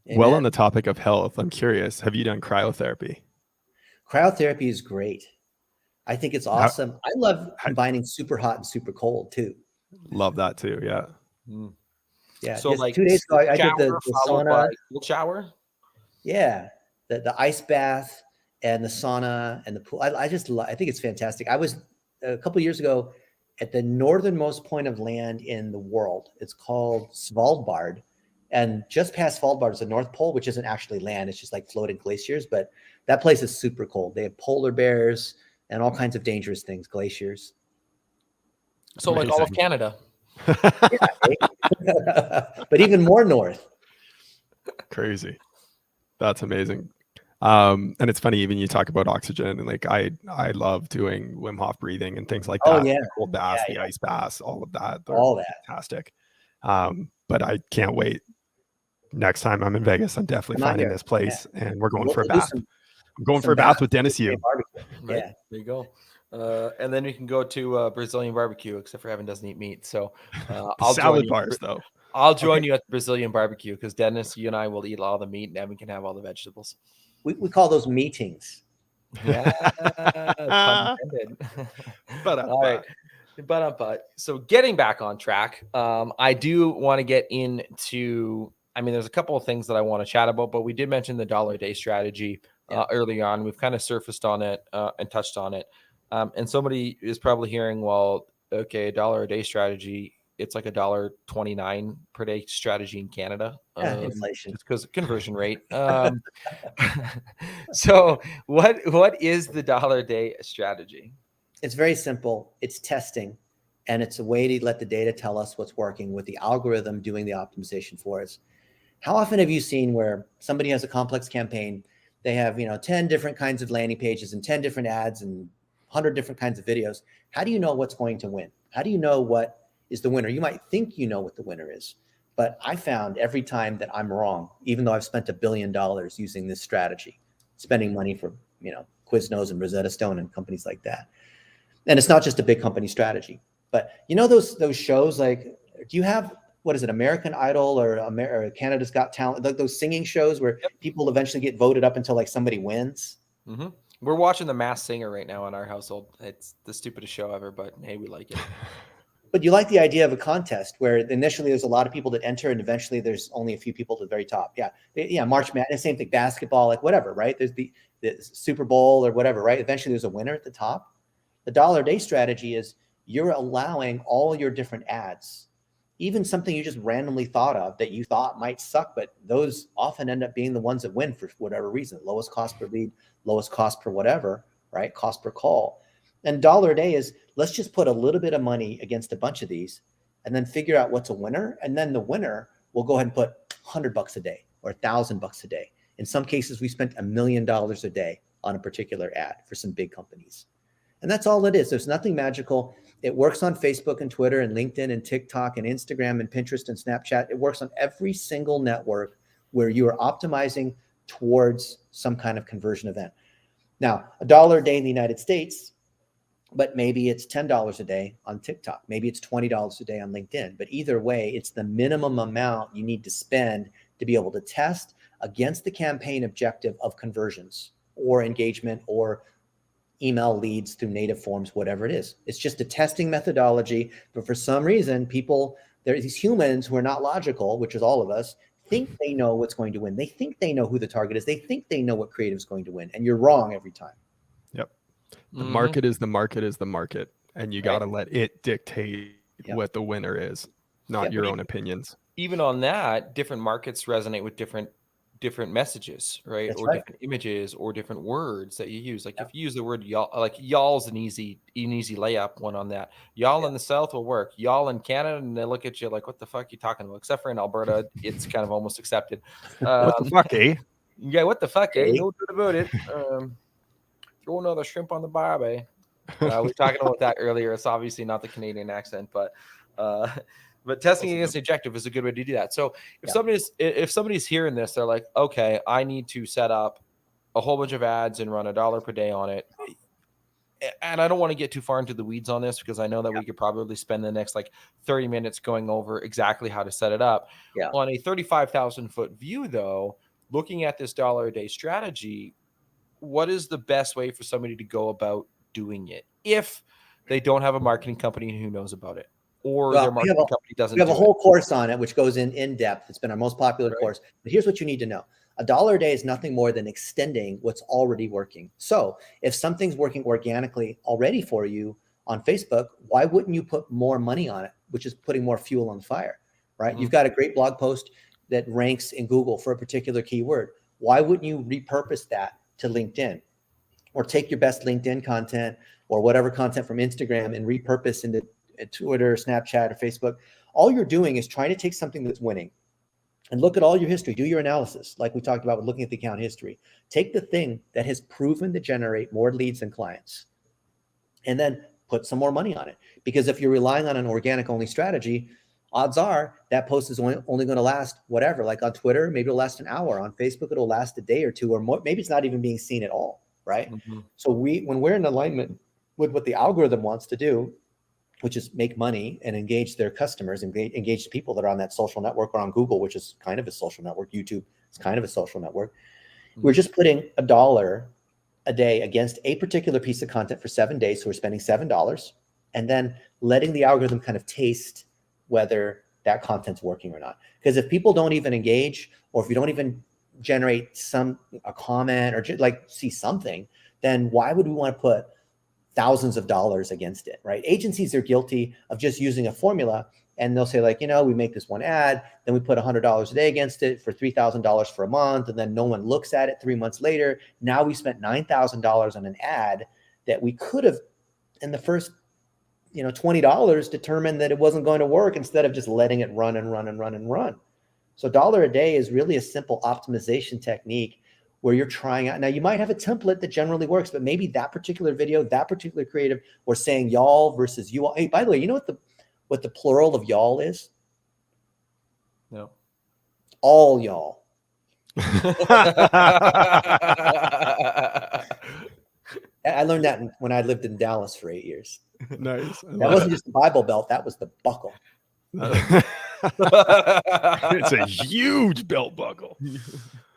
well, on the topic of health, I'm curious, have you done cryotherapy? Cryotherapy is great. I think it's awesome. I love combining super hot and super cold too. Love that too. Yeah. Yeah. So like 2 days ago, I did the sauna. Cold shower. Yeah. The ice bath and the sauna and the pool. I think it's fantastic. I was a couple of years ago at the northernmost point of land in the world. It's called Svalbard. And just past Svalbard is the North Pole, which isn't actually land. It's just like floating glaciers. But that place is super cold. They have polar bears and all kinds of dangerous things, glaciers. So like all of Canada. But even more north. Crazy. That's amazing. And it's funny, even you talk about oxygen, and like I love doing Wim Hof breathing and things like that. Oh yeah. The cold baths, the ice baths, all of that. All that. Fantastic. But I can't wait. Next time I'm in Vegas, I'm definitely finding this place and we're going for a bath. I'm going for a bath with Dennis Yu. Right? Yeah. There you go. And then we can go to Brazilian barbecue, except for Evan doesn't eat meat. So I'll salad bars though. I'll join you at the Brazilian barbecue, because Dennis, you and I will eat all the meat and Evan can have all the vegetables. We call those meetings. Yeah. Pun intended. All right. But so getting back on track, I do want to get into, there's a couple of things that I want to chat about, but we did mention the $1-a-day strategy early on. We've kind of surfaced on it and touched on it. And somebody is probably hearing, well, okay, $1-a-day strategy, it's like $1.29 per day strategy in Canada. Inflation. Just because of conversion rate. So what is the $1-a-day strategy? It's very simple. It's testing, and it's a way to let the data tell us what's working with the algorithm doing the optimization for us. How often have you seen where somebody has a complex campaign? They have 10 different kinds of landing pages and 10 different ads and 100 different kinds of videos. How do you know what's going to win? How do you know what is the winner? You might think you know what the winner is, but I found every time that I'm wrong, even though I've spent $1 billion using this strategy, spending money for Quiznos and Rosetta Stone and companies like that. And it's not just a big company strategy, but those shows, like, do you have what is it, American Idol or Canada's Got Talent, like those singing shows where people eventually get voted up until like somebody wins. Mm-hmm. We're watching The Masked Singer right now in our household. It's the stupidest show ever, but hey, we like it. But you like the idea of a contest where initially there's a lot of people that enter and eventually there's only a few people at the very top. Yeah. March Madness, same thing, basketball, like whatever, right? There's the Super Bowl or whatever, right? Eventually there's a winner at the top. The dollar a day strategy is you're allowing all your different ads, even something you just randomly thought of that you thought might suck, but those often end up being the ones that win for whatever reason. Lowest cost per lead, lowest cost per whatever, right? Cost per call. And dollar a day is, let's just put a little bit of money against a bunch of these and then figure out what's a winner. And then the winner will go ahead and put $100 a day or $1,000 a day. In some cases, we spent $1 million a day on a particular ad for some big companies. And that's all it is. There's nothing magical. It works on Facebook and Twitter and LinkedIn and TikTok and Instagram and Pinterest and Snapchat. It works on every single network where you are optimizing towards some kind of conversion event. Now, $1 a day in the United States, but maybe it's $10 a day on TikTok. Maybe it's $20 a day on LinkedIn. But either way, it's the minimum amount you need to spend to be able to test against the campaign objective of conversions or engagement or email leads through native forms, whatever it is. It's just a testing methodology. But for some reason, there are these humans who are not logical, which is all of us, think they know what's going to win. They think they know who the target is. They think they know what creative is going to win. And you're wrong every time. Yep. The market is the market is the market. And you got to let it dictate what the winner is, not your own opinions. Even on that, different markets resonate with different messages, right? That's or right. Different images or different words that you use. Like if you use the word y'all, like y'all's an easy layup one on that. Y'all in the South will work. Y'all in Canada, and they look at you like, what the fuck are you talking about? Except for in Alberta, it's kind of almost accepted. What the fuck, eh? Yeah, what the fuck, eh? No doubt about it. Throw another shrimp on the barb, eh? We were talking about that earlier. It's obviously not the Canadian accent, but testing against the objective is a good way to do that. So if somebody's hearing this, they're like, okay, I need to set up a whole bunch of ads and run $1 per day on it. And I don't want to get too far into the weeds on this because I know that we could probably spend the next 30 minutes going over exactly how to set it up. Yeah. On a 35,000 foot view, though, looking at this $1 a day strategy, what is the best way for somebody to go about doing it if they don't have a marketing company who knows about it? Or their marketing company doesn't. We have a whole course on it, which goes in depth. It's been our most popular course. But here's what you need to know. $1 a day is nothing more than extending what's already working. So if something's working organically already for you on Facebook, why wouldn't you put more money on it, which is putting more fuel on the fire, right? Mm-hmm. You've got a great blog post that ranks in Google for a particular keyword. Why wouldn't you repurpose that to LinkedIn? Or take your best LinkedIn content or whatever content from Instagram and repurpose into Twitter, Snapchat, or Facebook. All you're doing is trying to take something that's winning and look at all your history, do your analysis, like we talked about with looking at the account history. Take the thing that has proven to generate more leads than clients and then put some more money on it. Because if you're relying on an organic only strategy, odds are that post is only going to last whatever, like on Twitter, maybe it'll last an hour. On Facebook, it'll last a day or two or more. Maybe it's not even being seen at all, right? Mm-hmm. So when we're in alignment with what the algorithm wants to do, which is make money and engage their customers, engage the people that are on that social network or on Google, which is kind of a social network. YouTube is kind of a social network. Mm-hmm. We're just putting $1 a day against a particular piece of content for 7 days. So we're spending $7 and then letting the algorithm kind of taste whether that content's working or not. Because if people don't even engage, or if you don't even generate a comment or see something, then why would we want to put thousands of dollars against it, right? Agencies are guilty of just using a formula, and they'll say we make this one ad, then we put $100 a day against it for $3,000 for a month, and then no one looks at it 3 months later. Now we spent $9,000 on an ad that we could have, in the first $20, determined that it wasn't going to work instead of just letting it run and run and run and run. So $1 a day is really a simple optimization technique where you're trying out. Now you might have a template that generally works, but maybe that particular video, that particular creative, or saying y'all versus you all. Hey, by the way, you know what the plural of y'all is? No. All y'all. I learned that when I lived in Dallas for 8 years. Nice. That wasn't just the Bible Belt. That was the buckle. It's a huge belt buckle.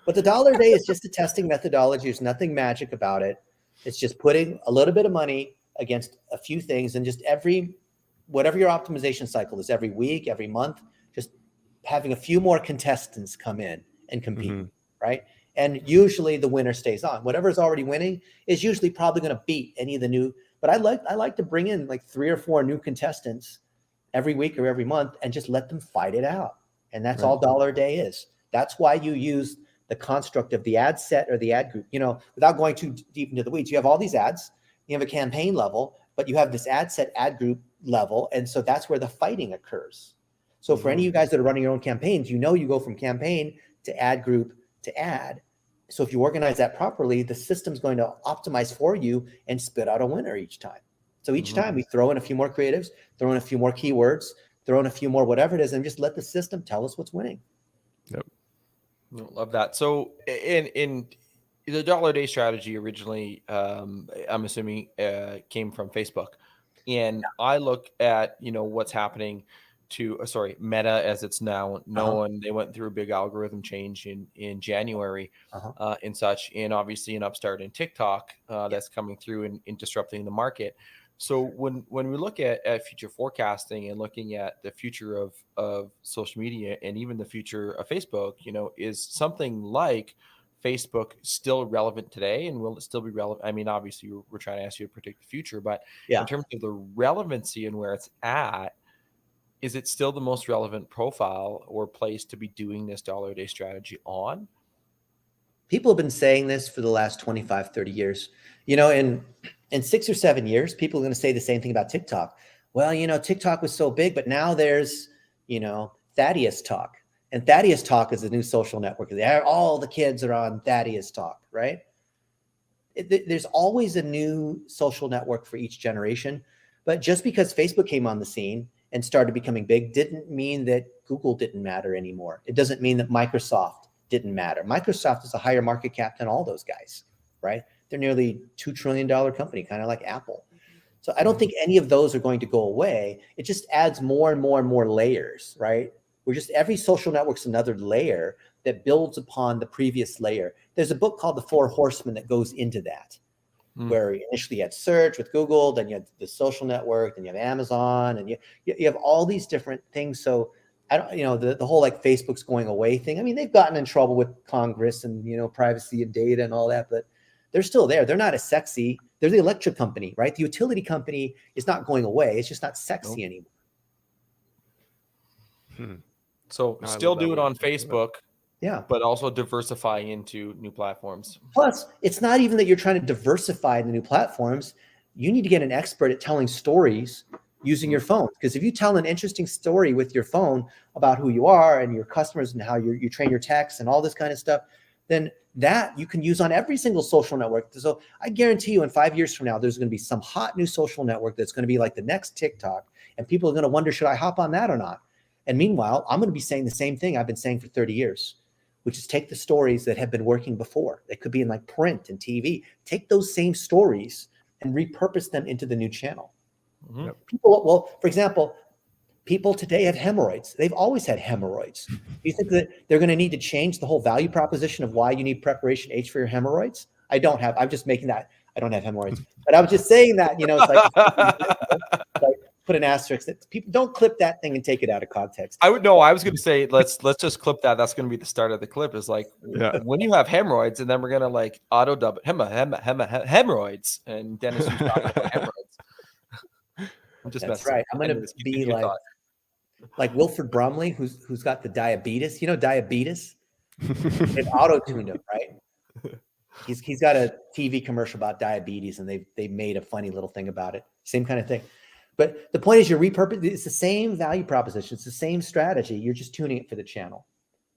But the dollar a day is just a testing methodology. There's nothing magic about it. It's just putting a little bit of money against a few things, and just whatever your optimization cycle is, every week, every month, just having a few more contestants come in and compete, right? And usually the winner stays on. Whatever is already winning is usually probably going to beat any of the new. But I like to bring in like 3 or 4 new contestants every week or every month and just let them fight it out. And that's all dollar a day is. That's why you use the construct of the ad set or the ad group. You know, without going too deep into the weeds, you have all these ads, you have a campaign level, but you have this ad set, ad group level. And so that's where the fighting occurs. So for any of you guys that are running your own campaigns, you know, you go from campaign to ad group to ad. So if you organize that properly, the system's going to optimize for you and spit out a winner each time. So each time we throw in a few more creatives, throw in a few more keywords, throw in a few more whatever it is, and just let the system tell us what's winning. Yep. Love that. So in the dollar a day strategy originally, I'm assuming came from Facebook. And I look at, you know, what's happening to Meta as it's now known. They went through a big algorithm change in January and such, and obviously an upstart in TikTok that's coming through and disrupting the market. So when we look at future forecasting and looking at the future of social media and even the future of Facebook, you know, is something like Facebook still relevant today, and will it still be relevant? I mean, obviously we're trying to ask you to predict the future, but in terms of the relevancy and where it's at, is it still the most relevant profile or place to be doing this dollar a day strategy on? People have been saying this for the last 25, 30 years. You know, in 6 or 7 years, people are going to say the same thing about TikTok. Well, you know, TikTok was so big, but now there's, you know, Thaddeus Talk. And Thaddeus Talk is a new social network. All the kids are on Thaddeus Talk, right? There's always a new social network for each generation. But just because Facebook came on the scene and started becoming big didn't mean that Google didn't matter anymore. It doesn't mean that Microsoft didn't matter. Microsoft is a higher market cap than all those guys, right? They're nearly $2 trillion company, kind of like Apple. So I don't think any of those are going to go away. It just adds more and more and more layers, right? Every social network's another layer that builds upon the previous layer. There's a book called The Four Horsemen that goes into that, where initially you had search with Google, then you had the social network, then you have Amazon, and you have all these different things. So I don't, you know, the whole like Facebook's going away thing. I mean, they've gotten in trouble with Congress and, you know, privacy and data and all that, but they're still there. They're not as sexy. They're the electric company, right? The utility company is not going away. It's just not sexy anymore. So still do it on Facebook, but also diversify into new platforms. Plus, it's not even that you're trying to diversify into new platforms. You need to get an expert at telling stories using your phone. Because if you tell an interesting story with your phone about who you are and your customers and how you train your techs and all this kind of stuff, then that you can use on every single social network. So I guarantee you in 5 years from now, there's going to be some hot new social network that's going to be like the next TikTok. And people are going to wonder, should I hop on that or not? And meanwhile, I'm going to be saying the same thing I've been saying for 30 years, which is take the stories that have been working before. They could be in like print and TV. Take those same stories and repurpose them into the new channel. People, well, for example, people today have hemorrhoids. They've always had hemorrhoids. Do you think that they're going to need to change the whole value proposition of why you need preparation H for your hemorrhoids? I'm just making that. I don't have hemorrhoids, but I was just saying that, you know, it's like put an asterisk that people don't clip that thing and take it out of context. I was going to say, let's just clip that. That's going to be the start of the clip is like when you have hemorrhoids, and then we're going to like auto dub it hemorrhoids. And Dennis was talking about hemorrhoids. I'm just That's right. I'm going to be like Wilford Bromley, who's got the diabetes. You know, diabetes. They've auto-tuned him, right? He's got a TV commercial about diabetes, and they made a funny little thing about it. Same kind of thing. But the point is, you're repurposing. It's the same value proposition. It's the same strategy. You're just tuning it for the channel.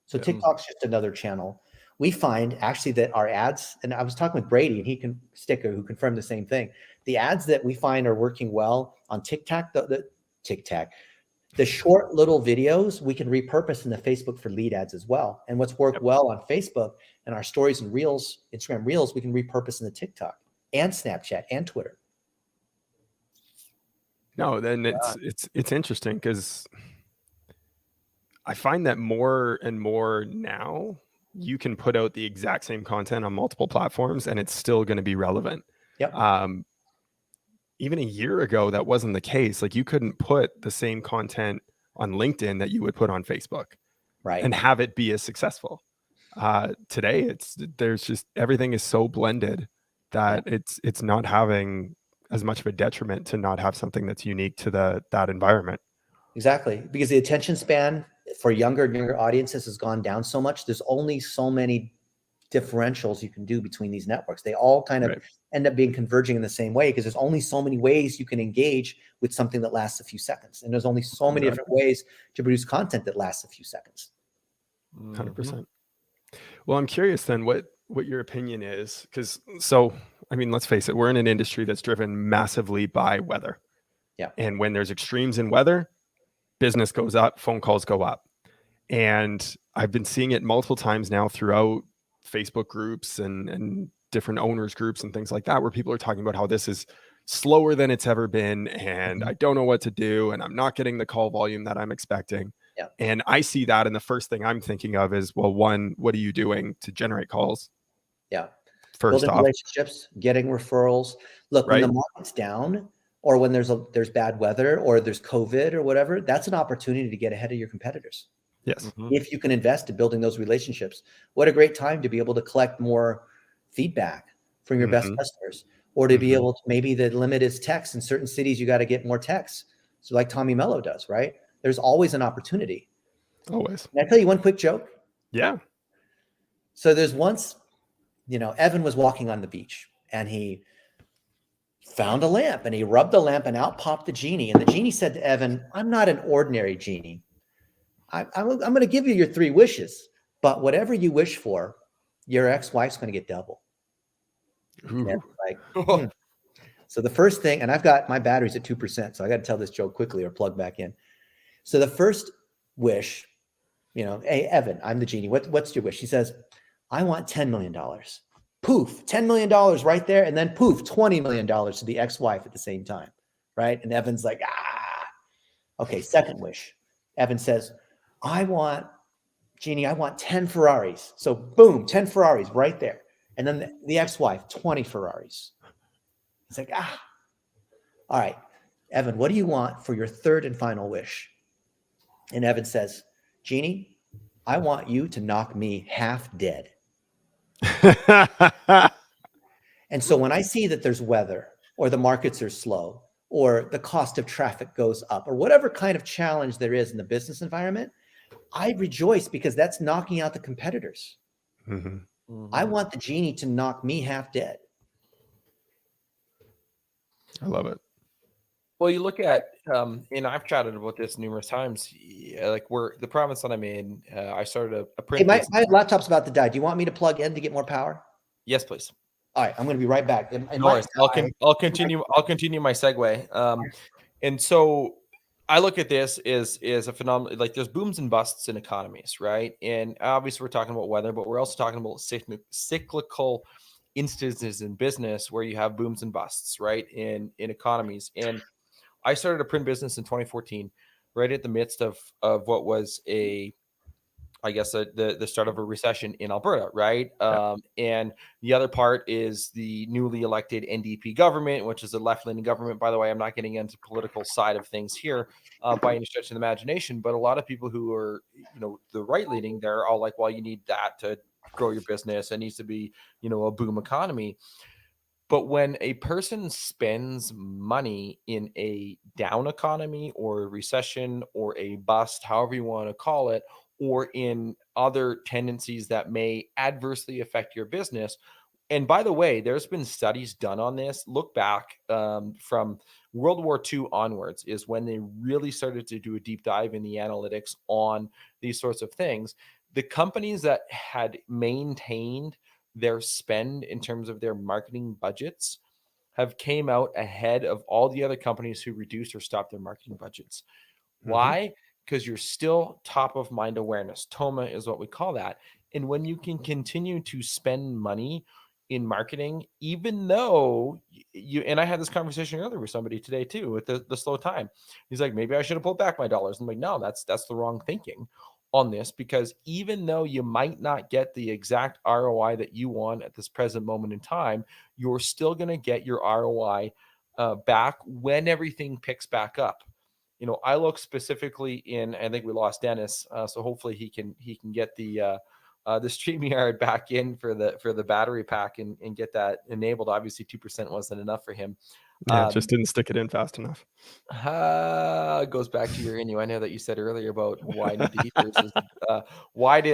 So TikTok's just another channel. We find actually that our ads, and I was talking with Brady, and who confirmed the same thing. The ads that we find are working well on TikTok, the short little videos we can repurpose in the Facebook for lead ads as well. And what's worked well on Facebook and our stories and reels, Instagram reels, we can repurpose in the TikTok and Snapchat and Twitter. No, then it's interesting because I find that more and more now you can put out the exact same content on multiple platforms and it's still going to be relevant. Yep. Even a year ago, that wasn't the case. Like you couldn't put the same content on LinkedIn that you would put on Facebook Right. and have it be as successful. Today, there's just everything is so blended that it's not having as much of a detriment to not have something that's unique to that environment. Exactly. Because the attention span for younger and younger audiences has gone down so much. There's only so many differentials you can do between these networks. They all kind of end up being converging in the same way because there's only so many ways you can engage with something that lasts a few seconds. And there's only so many different ways to produce content that lasts a few seconds. 100%. Well, I'm curious then what your opinion is, because I mean, let's face it, we're in an industry that's driven massively by weather. Yeah. And when there's extremes in weather, business goes up, phone calls go up. And I've been seeing it multiple times now throughout Facebook groups and different owners groups and things like that, where people are talking about how this is slower than it's ever been. And I don't know what to do. And I'm not getting the call volume that I'm expecting. Yeah. And I see that. And the first thing I'm thinking of is, well, one, what are you doing to generate calls? Yeah. First Building off, relationships, getting referrals. Look, when the market's down or when there's bad weather or there's COVID or whatever, that's an opportunity to get ahead of your competitors. Yes. If you can invest in building those relationships, what a great time to be able to collect more feedback from your best customers, or to be able to, maybe the limit is text. In certain cities, you got to get more texts. So like Tommy Mello does, right? There's always an opportunity. Always. Can I tell you one quick joke? Yeah. So there's once, Evan was walking on the beach and he found a lamp and he rubbed the lamp and out popped the genie. And the genie said to Evan, "I'm not an ordinary genie. I'm going to give you your 3 wishes, but whatever you wish for, your ex-wife's going to get double." Like, So the first thing, and I've got my batteries at 2%, so I got to tell this joke quickly or plug back in. So the first wish, hey, Evan, I'm the genie. What's your wish? He says, "I want $10 million. Poof, $10 million right there. And then poof, $20 million to the ex-wife at the same time. Right. And Evan's like, okay. Second wish. Evan says, Genie, I want 10 Ferraris. So boom, 10 Ferraris right there. And then the ex-wife, 20 Ferraris. It's like, all right, Evan, what do you want for your third and final wish? And Evan says, "Genie, I want you to knock me half dead." And so when I see that there's weather or the markets are slow or the cost of traffic goes up or whatever kind of challenge there is in the business environment, I rejoice because that's knocking out the competitors. I want the genie to knock me half dead. I love it. Well, you look at, and I've chatted about this numerous times. Like the province that I'm in, I started a print. Hey, my laptop's about to die. Do you want me to plug in to get more power? Yes, please. All right, I'm going to be right back. I'll continue my segue. And so I look at this as a phenomenon. Like there's booms and busts in economies, right? And obviously we're talking about weather, but we're also talking about cyclical instances in business where you have booms and busts, right? In economies. And I started a print business in 2014, right at the midst of what was the start of a recession in Alberta, right? And the other part is the newly elected NDP government, which is a left-leaning government. By the way, I'm not getting into political side of things here by any stretch of the imagination, but a lot of people who are, the right-leaning, they're all like, well, you need that to grow your business. It needs to be, a boom economy. But when a person spends money in a down economy or a recession or a bust, however you want to call it, or in other tendencies that may adversely affect your business. And by the way, there's been studies done on this. Look back from World War II onwards is when they really started to do a deep dive in the analytics on these sorts of things. The companies that had maintained their spend in terms of their marketing budgets have came out ahead of all the other companies who reduced or stopped their marketing budgets. Why? Because you're still top of mind awareness. TOMA is what we call that. And when you can continue to spend money in marketing, even though and I had this conversation earlier with somebody today too, with the slow time. He's like, maybe I should have pulled back my dollars. I'm like, no, that's the wrong thinking. on this, because even though you might not get the exact ROI that you want at this present moment in time, you're still going to get your ROI back when everything picks back up. I look specifically in, I think we lost Dennis, so hopefully he can get the StreamYard back in for the battery pack and get that enabled. Obviously 2% wasn't enough for him. Yeah, just didn't stick it in fast enough. Goes back to your innuendo that you said earlier about wide and deep versus wide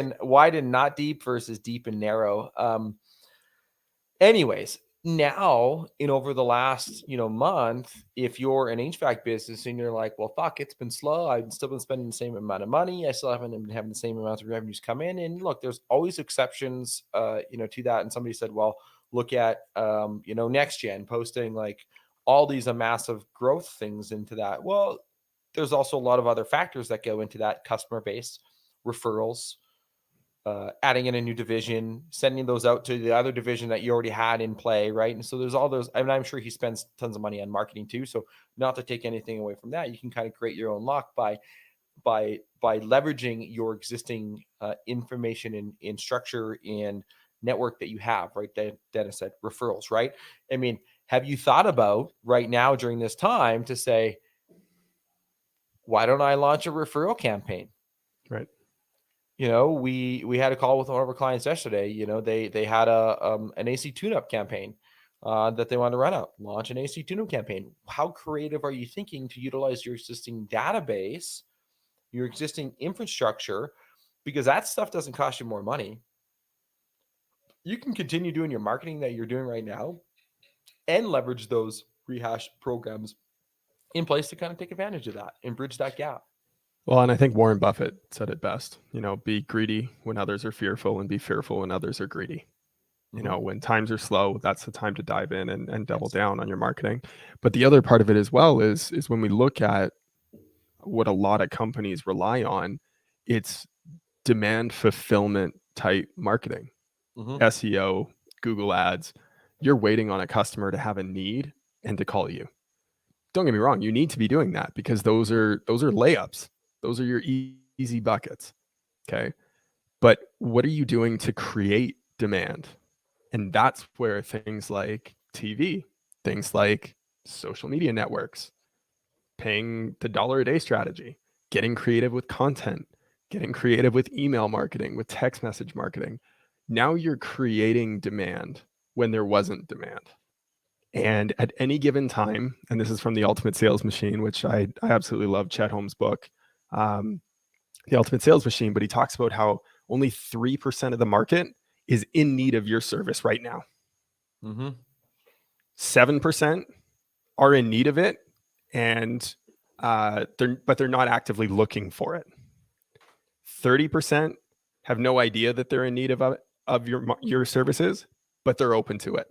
and not deep versus deep and narrow. Anyways, now over the last month, if you're an HVAC business and you're like, well, fuck, it's been slow. I've still been spending the same amount of money. I still haven't been having the same amount of revenues come in. And look, there's always exceptions, to that. And somebody said, well, look at next gen posting like all these massive growth things into that. Well, there's also a lot of other factors that go into that: customer base, referrals, adding in a new division, sending those out to the other division that you already had in play, right? And so there's all those. I mean, I'm sure he spends tons of money on marketing too. So not to take anything away from that, you can kind of create your own luck by leveraging your existing information in structure and network that you have, right? Dennis said referrals, right? I mean, have you thought about right now during this time to say, why don't I launch a referral campaign? Right. We had a call with one of our clients yesterday. They had an AC tune-up campaign that they wanted to run out. Launch an AC tune-up campaign. How creative are you thinking to utilize your existing database, your existing infrastructure? Because that stuff doesn't cost you more money. You can continue doing your marketing that you're doing right now and leverage those rehash programs in place to kind of take advantage of that and bridge that gap. Well, and I think Warren Buffett said it best, be greedy when others are fearful and be fearful when others are greedy. When times are slow, that's the time to dive in and double down on your marketing. But the other part of it as well is when we look at what a lot of companies rely on, it's demand fulfillment type marketing, SEO, Google ads. You're waiting on a customer to have a need and to call you. Don't get me wrong, you need to be doing that because those are layups. Those are your easy buckets. Okay. But what are you doing to create demand? And that's where things like TV, things like social media networks, paying the $1 a day strategy, getting creative with content, getting creative with email marketing, with text message marketing. Now you're creating demand when there wasn't demand. And at any given time, and this is from The Ultimate Sales Machine, which I absolutely love Chet Holmes' book, The Ultimate Sales Machine, but he talks about how only 3% of the market is in need of your service right now. 7% are in need of it, and they're not actively looking for it. 30% have no idea that they're in need of your services, but they're open to it.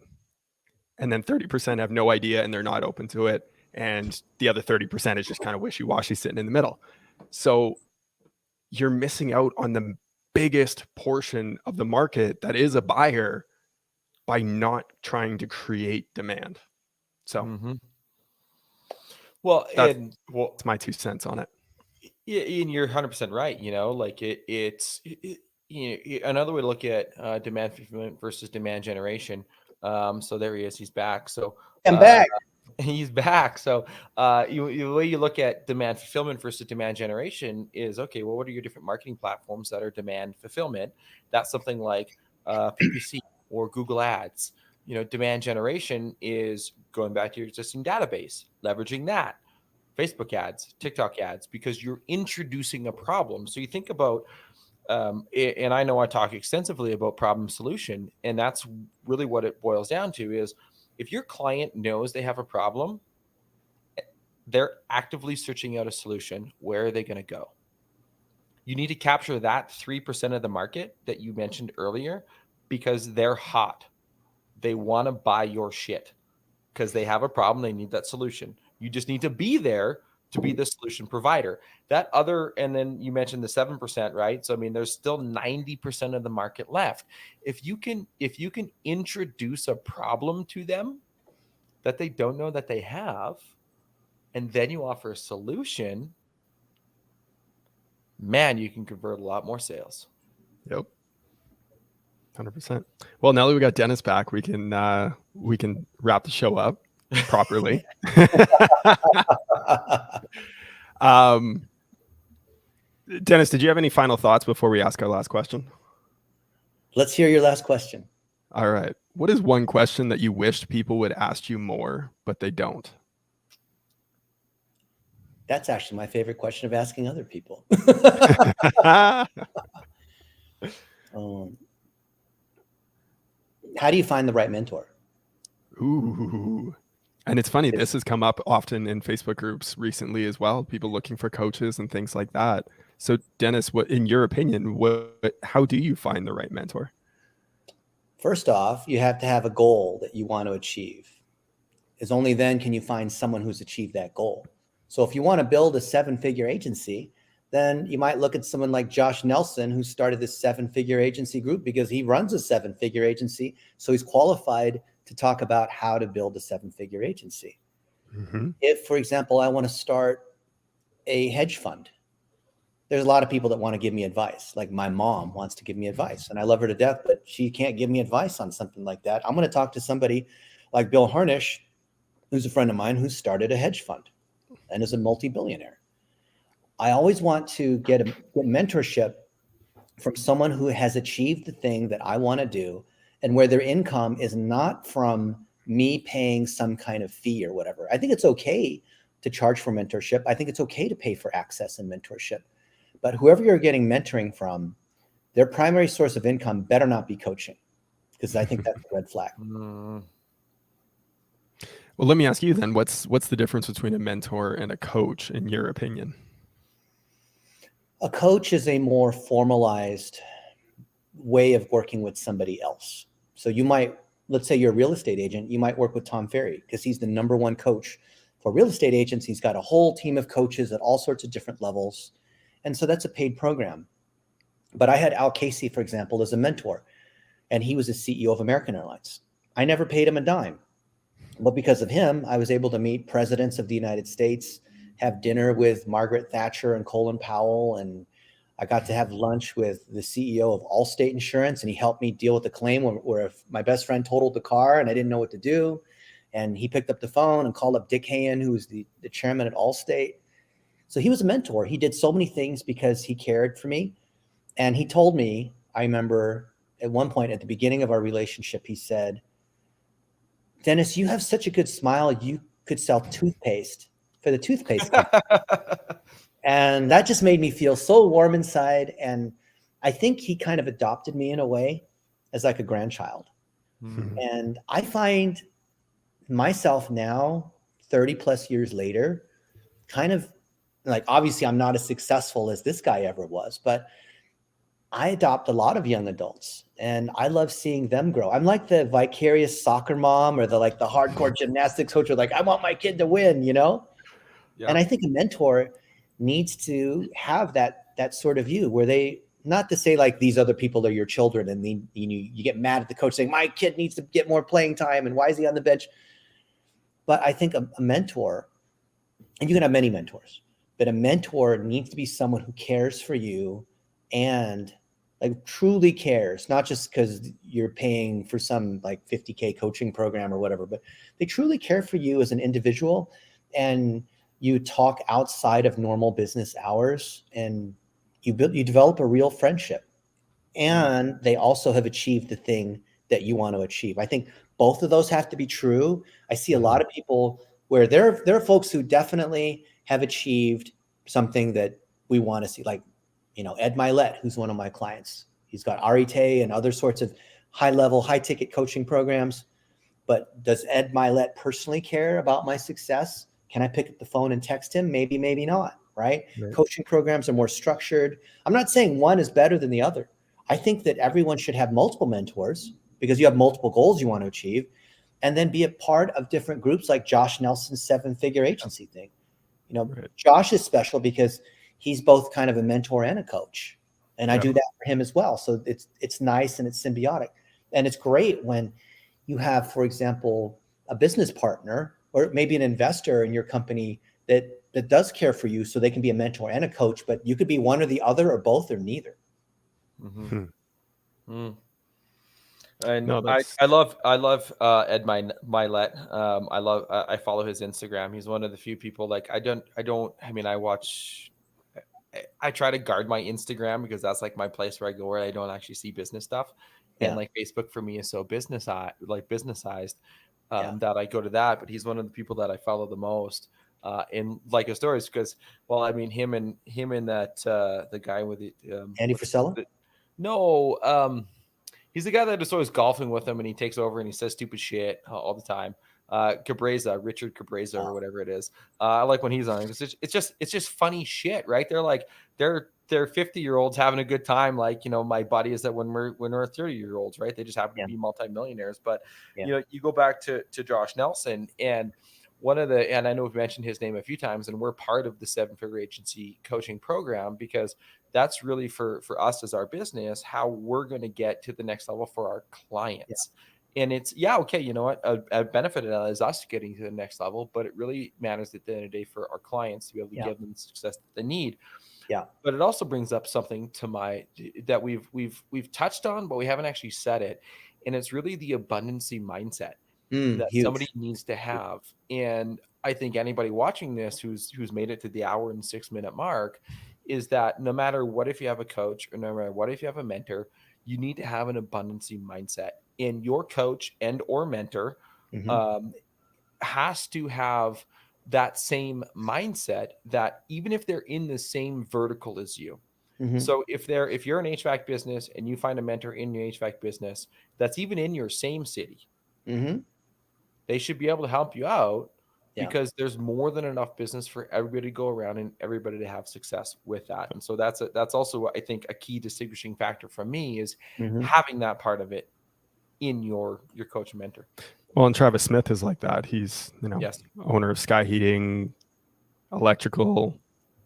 And then 30% have no idea and they're not open to it. And the other 30% is just kind of wishy-washy sitting in the middle. So you're missing out on the biggest portion of the market that is a buyer by not trying to create demand. So well, that's my 2 cents on it. And you're 100% right. It's another way to look at demand fulfillment versus demand generation. So there he is. He's back. So I'm back. He's back. So the way you look at demand fulfillment versus demand generation is, okay, well, what are your different marketing platforms that are demand fulfillment? That's something like PPC or Google Ads. Demand generation is going back to your existing database, leveraging that. Facebook ads, TikTok ads, because you're introducing a problem. So you think about, and I know I talk extensively about problem solution, and that's really what it boils down to is if your client knows they have a problem, they're actively searching out a solution. Where are they going to go? You need to capture that 3% of the market that you mentioned earlier because they're hot. They want to buy your shit because they have a problem. They need that solution. You just need to be there to be the solution provider. And then you mentioned the 7%, right? So, I mean, there's still 90% of the market left. If you can introduce a problem to them that they don't know that they have, and then you offer a solution, man, you can convert a lot more sales. Yep. 100%. Well, now that we got Dennis back, we can wrap the show up properly. Dennis, did you have any final thoughts before we ask our last question? Let's hear your last question. All right. What is one question that you wished people would ask you more, but they don't? That's actually my favorite question of asking other people. How do you find the right mentor? Ooh. And it's funny, this has come up often in Facebook groups recently as well, people looking for coaches and things like that. So Dennis, what, in your opinion, how do you find the right mentor? First off, you have to have a goal that you want to achieve. Because only then can you find someone who's achieved that goal. So if you want to build a 7-figure agency, then you might look at someone like Josh Nelson, who started this 7-figure agency group because he runs a 7-figure agency. So he's qualified to talk about how to build a 7-figure agency. Mm-hmm. If, for example, I want to start a hedge fund, there's a lot of people that want to give me advice. Like my mom wants to give me advice and I love her to death, but she can't give me advice on something like that. I'm going to talk to somebody like Bill Harnish, who's a friend of mine who started a hedge fund and is a multi-billionaire. I always want to get mentorship from someone who has achieved the thing that I want to do and where their income is not from me paying some kind of fee or whatever. I think it's okay to charge for mentorship. I think it's okay to pay for access and mentorship. But whoever you're getting mentoring from, their primary source of income better not be coaching, because I think that's a red flag. Well, let me ask you then, what's the difference between a mentor and a coach in your opinion? A coach is a more formalized way of working with somebody else. So you might, let's say you're a real estate agent, you might work with Tom Ferry because he's the #1 coach for real estate agents. He's got a whole team of coaches at all sorts of different levels. And so that's a paid program. But I had Al Casey, for example, as a mentor, and he was the CEO of American Airlines. I never paid him a dime. But because of him, I was able to meet presidents of the United States, have dinner with Margaret Thatcher and Colin Powell, and I got to have lunch with the CEO of Allstate Insurance, and he helped me deal with the claim where if my best friend totaled the car and I didn't know what to do, and he picked up the phone and called up Dick Hayen, who was the chairman at Allstate. So he was a mentor. He did so many things because he cared for me. And he told me, I remember at one point at the beginning of our relationship, he said, "Dennis, you have such a good smile. You could sell toothpaste for the toothpaste company." And that just made me feel so warm inside. And I think he kind of adopted me in a way as like a grandchild. Mm-hmm. And I find myself now, 30 plus years later, kind of like, obviously I'm not as successful as this guy ever was, but I adopt a lot of young adults and I love seeing them grow. I'm like the vicarious soccer mom or the hardcore gymnastics coach, or like, I want my kid to win, you know? Yeah. And I think a mentor needs to have that sort of view where they, not to say like these other people are your children and you get mad at the coach saying my kid needs to get more playing time and why is he on the bench? But I think a mentor, and you can have many mentors, but a mentor needs to be someone who cares for you and like truly cares, not just because you're paying for some like $50K coaching program or whatever, but they truly care for you as an individual, and you talk outside of normal business hours and you develop a real friendship, and they also have achieved the thing that you want to achieve. I think both of those have to be true. I see a lot of people where there are folks who definitely have achieved something that we want to see, like, you know, Ed Milet, who's one of my clients. He's got Arite and other sorts of high-level, high-ticket coaching programs. But does Ed Milet personally care about my success? Can I pick up the phone and text him? Maybe, maybe not, right? Coaching programs are more structured. I'm not saying one is better than the other. I think that everyone should have multiple mentors because you have multiple goals you want to achieve, and then be a part of different groups like Josh Nelson's 7-figure agency thing. You know, Josh is special because he's both kind of a mentor and a coach. And I do that for him as well. So it's nice and it's symbiotic. And it's great when you have, for example, a business partner or maybe an investor in your company that does care for you, so they can be a mentor and a coach, but you could be one or the other or both or neither. Mm-hmm. Mm. And No, I love Ed Milet. I follow his Instagram. He's one of the few people, like, I try to guard my Instagram because that's like my place where I go where I don't actually see business stuff. And like Facebook for me is so businessized that I go to that. But he's one of the people that I follow the most in like his stories because, well, I mean, him and that the guy with the Andy Frisella? He's the guy that is always golfing with him, and he takes over and he says stupid shit all the time. Richard Cabreza or whatever it is. I like when he's on because it's just funny shit, right? They're 50-year-olds having a good time. Like, you know, my buddy is that when we're 30-year-olds, right? They just happen to be multimillionaires. But you know, you go back to Josh Nelson and and I know we've mentioned his name a few times, and we're part of the 7-figure agency coaching program because that's really for us as our business, how we're going to get to the next level for our clients. And it's, okay, you know what, a benefit of that is us getting to the next level, but it really matters at the end of the day for our clients to be able to give them the success that they need. Yeah. But it also brings up something that we've touched on, but we haven't actually said it. And it's really the abundancy mindset that somebody needs to have. And I think anybody watching this who's made it to the hour and 6-minute mark is that no matter what, if you have a coach or no matter what, if you have a mentor, you need to have an abundancy mindset. And your coach and or mentor has to have that same mindset, that even if they're in the same vertical as you. So if you're an HVAC business and you find a mentor in your HVAC business that's even in your same city, they should be able to help you out because there's more than enough business for everybody to go around and everybody to have success with that. And so that's also, I think, a key distinguishing factor from me is having that part of it in your coach and mentor. Well, and Travis Smith is like that. He's, owner of Sky Heating, electrical,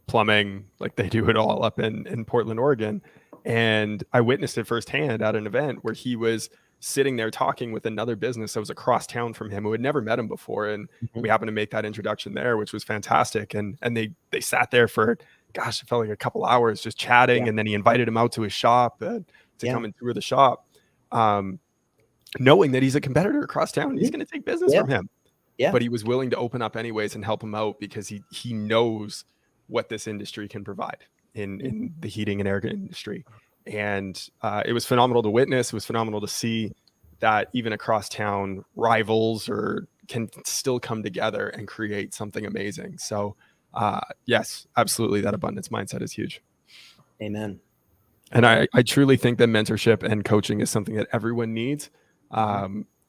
plumbing, like they do it all up in Portland, Oregon. And I witnessed it firsthand at an event where he was sitting there talking with another business that was across town from him who had never met him before. And we happened to make that introduction there, which was fantastic. And they sat there for, gosh, it felt like a couple hours just chatting. And then he invited him out to his shop to come and tour the shop. Knowing that he's a competitor across town, he's going to take business from him. But he was willing to open up anyways and help him out because he knows what this industry can provide in the heating and air industry. And it was phenomenal to witness. It was phenomenal to see that even across town, rivals can still come together and create something amazing. So yes, absolutely. That abundance mindset is huge. Amen. And I truly think that mentorship and coaching is something that everyone needs.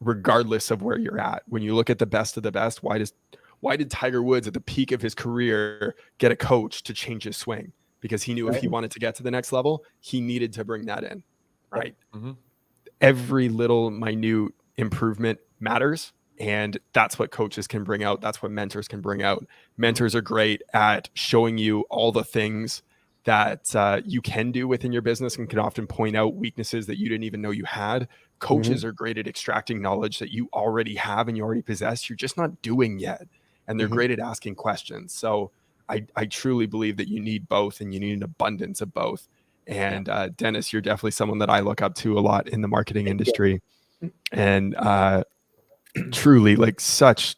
Regardless of where you're at. When you look at the best of the best, why did Tiger Woods at the peak of his career get a coach to change his swing? Because he knew if he wanted to get to the next level, he needed to bring that in, right? Every little minute improvement matters, and that's what coaches can bring out. That's what mentors can bring out. Mentors are great at showing you all the things that you can do within your business and can often point out weaknesses that you didn't even know you had. Coaches are great at extracting knowledge that you already have and you already possess. You're just not doing yet. And they're great at asking questions. So I truly believe that you need both and you need an abundance of both. And Dennis, you're definitely someone that I look up to a lot in the marketing industry. And truly like such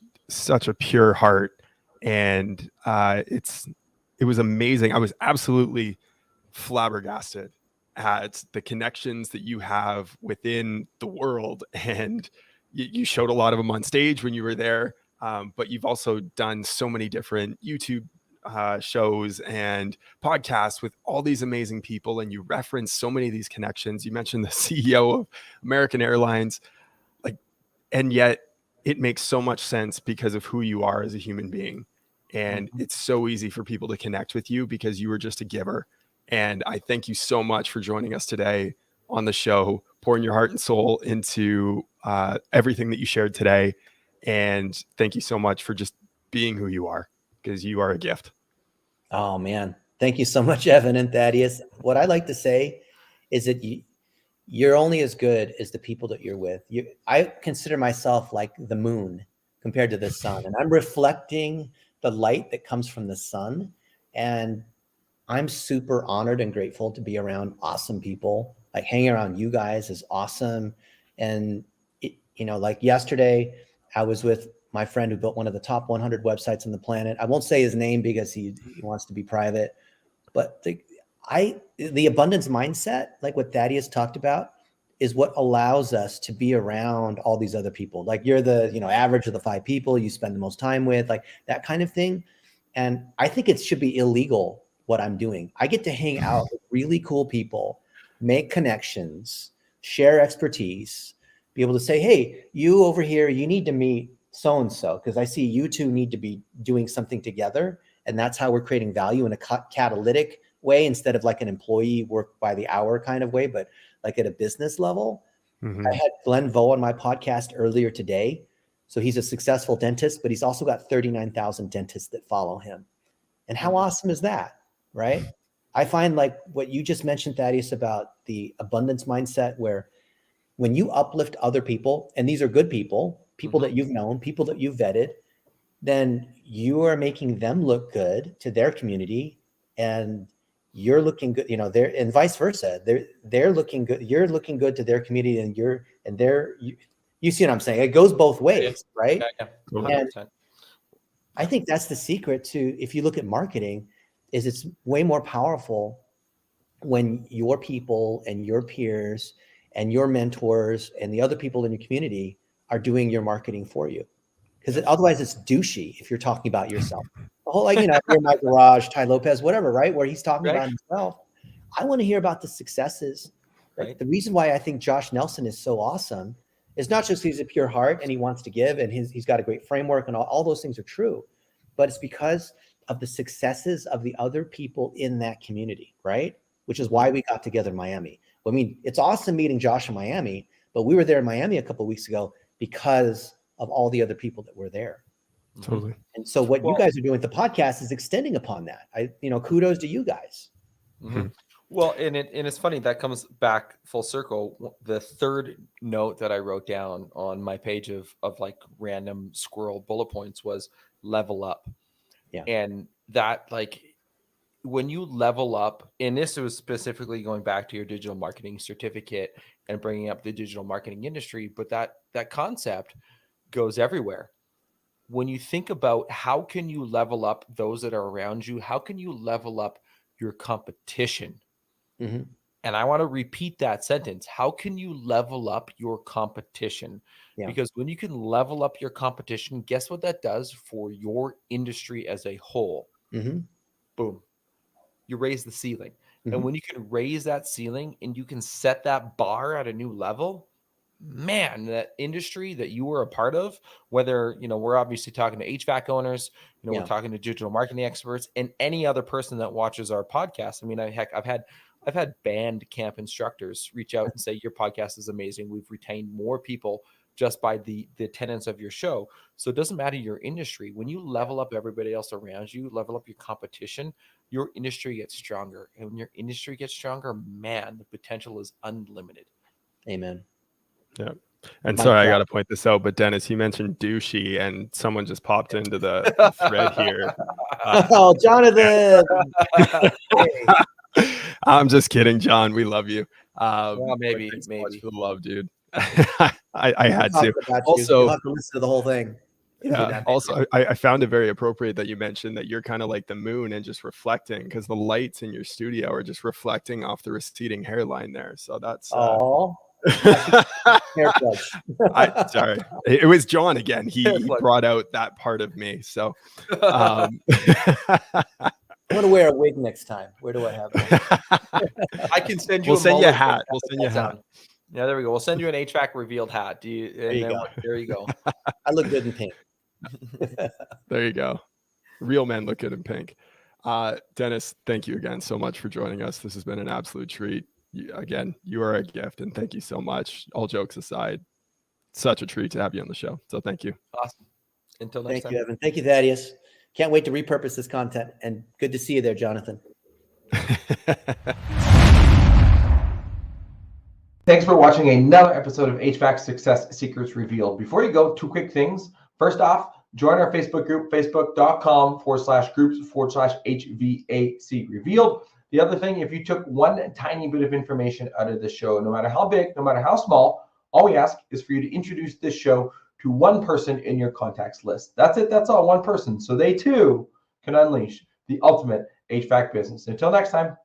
a pure heart. And it was amazing. I was absolutely flabbergasted at the connections that you have within the world. And you showed a lot of them on stage when you were there. But you've also done so many different YouTube shows and podcasts with all these amazing people. And you reference so many of these connections. You mentioned the CEO of American Airlines, and yet it makes so much sense because of who you are as a human being. And it's so easy for people to connect with you because you were just a giver. And I thank you so much for joining us today on the show, pouring your heart and soul into everything that you shared today. And thank you so much for just being who you are, because you are a gift. Oh, man. Thank you so much, Evan and Thaddeus. What I like to say is that you're only as good as the people that you're with. I consider myself like the moon compared to the sun, and I'm reflecting the light that comes from the sun. And I'm super honored and grateful to be around awesome people. Like hanging around you guys is awesome. And like yesterday, I was with my friend who built one of the top 100 websites on the planet. I won't say his name because he wants to be private, but the abundance mindset, like what Thaddeus talked about, is what allows us to be around all these other people. Like you're the, average of the 5 people you spend the most time with, like that kind of thing. And I think it should be illegal what I'm doing. I get to hang out with really cool people, make connections, share expertise, be able to say, hey, you over here, you need to meet so-and-so, because I see you two need to be doing something together. And that's how we're creating value in a catalytic way, instead of like an employee work by the hour kind of way, but like at a business level. Mm-hmm. I had Glenn Vo on my podcast earlier today. So he's a successful dentist, but he's also got 39,000 dentists that follow him. And how awesome is that, right? I find like what you just mentioned, Thaddeus, about the abundance mindset, where when you uplift other people, and these are good people that you've known, people that you've vetted, then you are making them look good to their community, and you're looking good, and vice versa. They're looking good. You're looking good to their community, and you see what I'm saying? It goes both ways, right? Yeah, 100%. And I think that's the secret to, if you look at marketing, is it's way more powerful when your people and your peers and your mentors and the other people in your community are doing your marketing for you. Because otherwise it's douchey if you're talking about yourself. The whole, like, you're my garage, Ty Lopez, whatever, right? Where he's talking about himself. I want to hear about the successes. Right? The reason why I think Josh Nelson is so awesome is not just he's a pure heart and he wants to give, and he's got a great framework, and all those things are true, but it's because of the successes of the other people in that community, right? Which is why we got together in Miami. I mean, it's awesome meeting Josh in Miami, but we were there in Miami a couple of weeks ago because of all the other people that were there. Totally. And so what you guys are doing with the podcast is extending upon that. Kudos to you guys. Mm-hmm. Well, and it's funny, that comes back full circle. The third note that I wrote down on my page of like random squirrel bullet points was level up. Yeah. And that, like, when you level up, and this was specifically going back to your digital marketing certificate and bringing up the digital marketing industry, but that concept goes everywhere. When you think about how can you level up those that are around you, how can you level up your competition? Mm-hmm. And I want to repeat that sentence. How can you level up your competition? Yeah. Because when you can level up your competition, guess what that does for your industry as a whole? Mm-hmm. Boom. You raise the ceiling. Mm-hmm. And when you can raise that ceiling and you can set that bar at a new level, man, that industry that you were a part of, whether, we're obviously talking to HVAC owners, we're talking to digital marketing experts, and any other person that watches our podcast. I mean, I've had band camp instructors reach out and say, your podcast is amazing. We've retained more people just by the tenets of your show. So it doesn't matter your industry. When you level up everybody else around you, level up your competition, your industry gets stronger. And when your industry gets stronger, man, the potential is unlimited. Amen. Yeah. And sorry, I got to point this out, but Dennis, you mentioned douchey, and someone just popped into the thread here. Oh, Jonathan. I'm just kidding, John. We love you. Well, maybe. So much for the love, dude. I had to. Also, you'll have to listen to the whole thing. Yeah. Also, I found it very appropriate that you mentioned that you're kind of like the moon and just reflecting, because the lights in your studio are just reflecting off the receding hairline there. So that's. Sorry, it was John again. He brought out that part of me. So I'm gonna wear a wig next time. Where do I have it? I can send you. We'll send you a hat. We'll send you a hat. Yeah, there we go. We'll send you an HVAC revealed hat. There you go. I look good in pink. There you go. Real men look good in pink. Dennis, thank you again so much for joining us. This has been an absolute treat. You are a gift, and thank you so much. All jokes aside, such a treat to have you on the show. So thank you. Awesome. Until next time. Thank you, Evan. Thank you, Thaddeus. Can't wait to repurpose this content, and good to see you there, Jonathan. Thanks for watching another episode of HVAC Success Secrets Revealed. Before you go, two quick things. First off, join our Facebook group, facebook.com/groups/HVAC Revealed. The other thing, if you took one tiny bit of information out of the show, no matter how big, no matter how small, all we ask is for you to introduce this show to one person in your contacts list. That's it. That's all. One person. So they too can unleash the ultimate HVAC business. Until next time.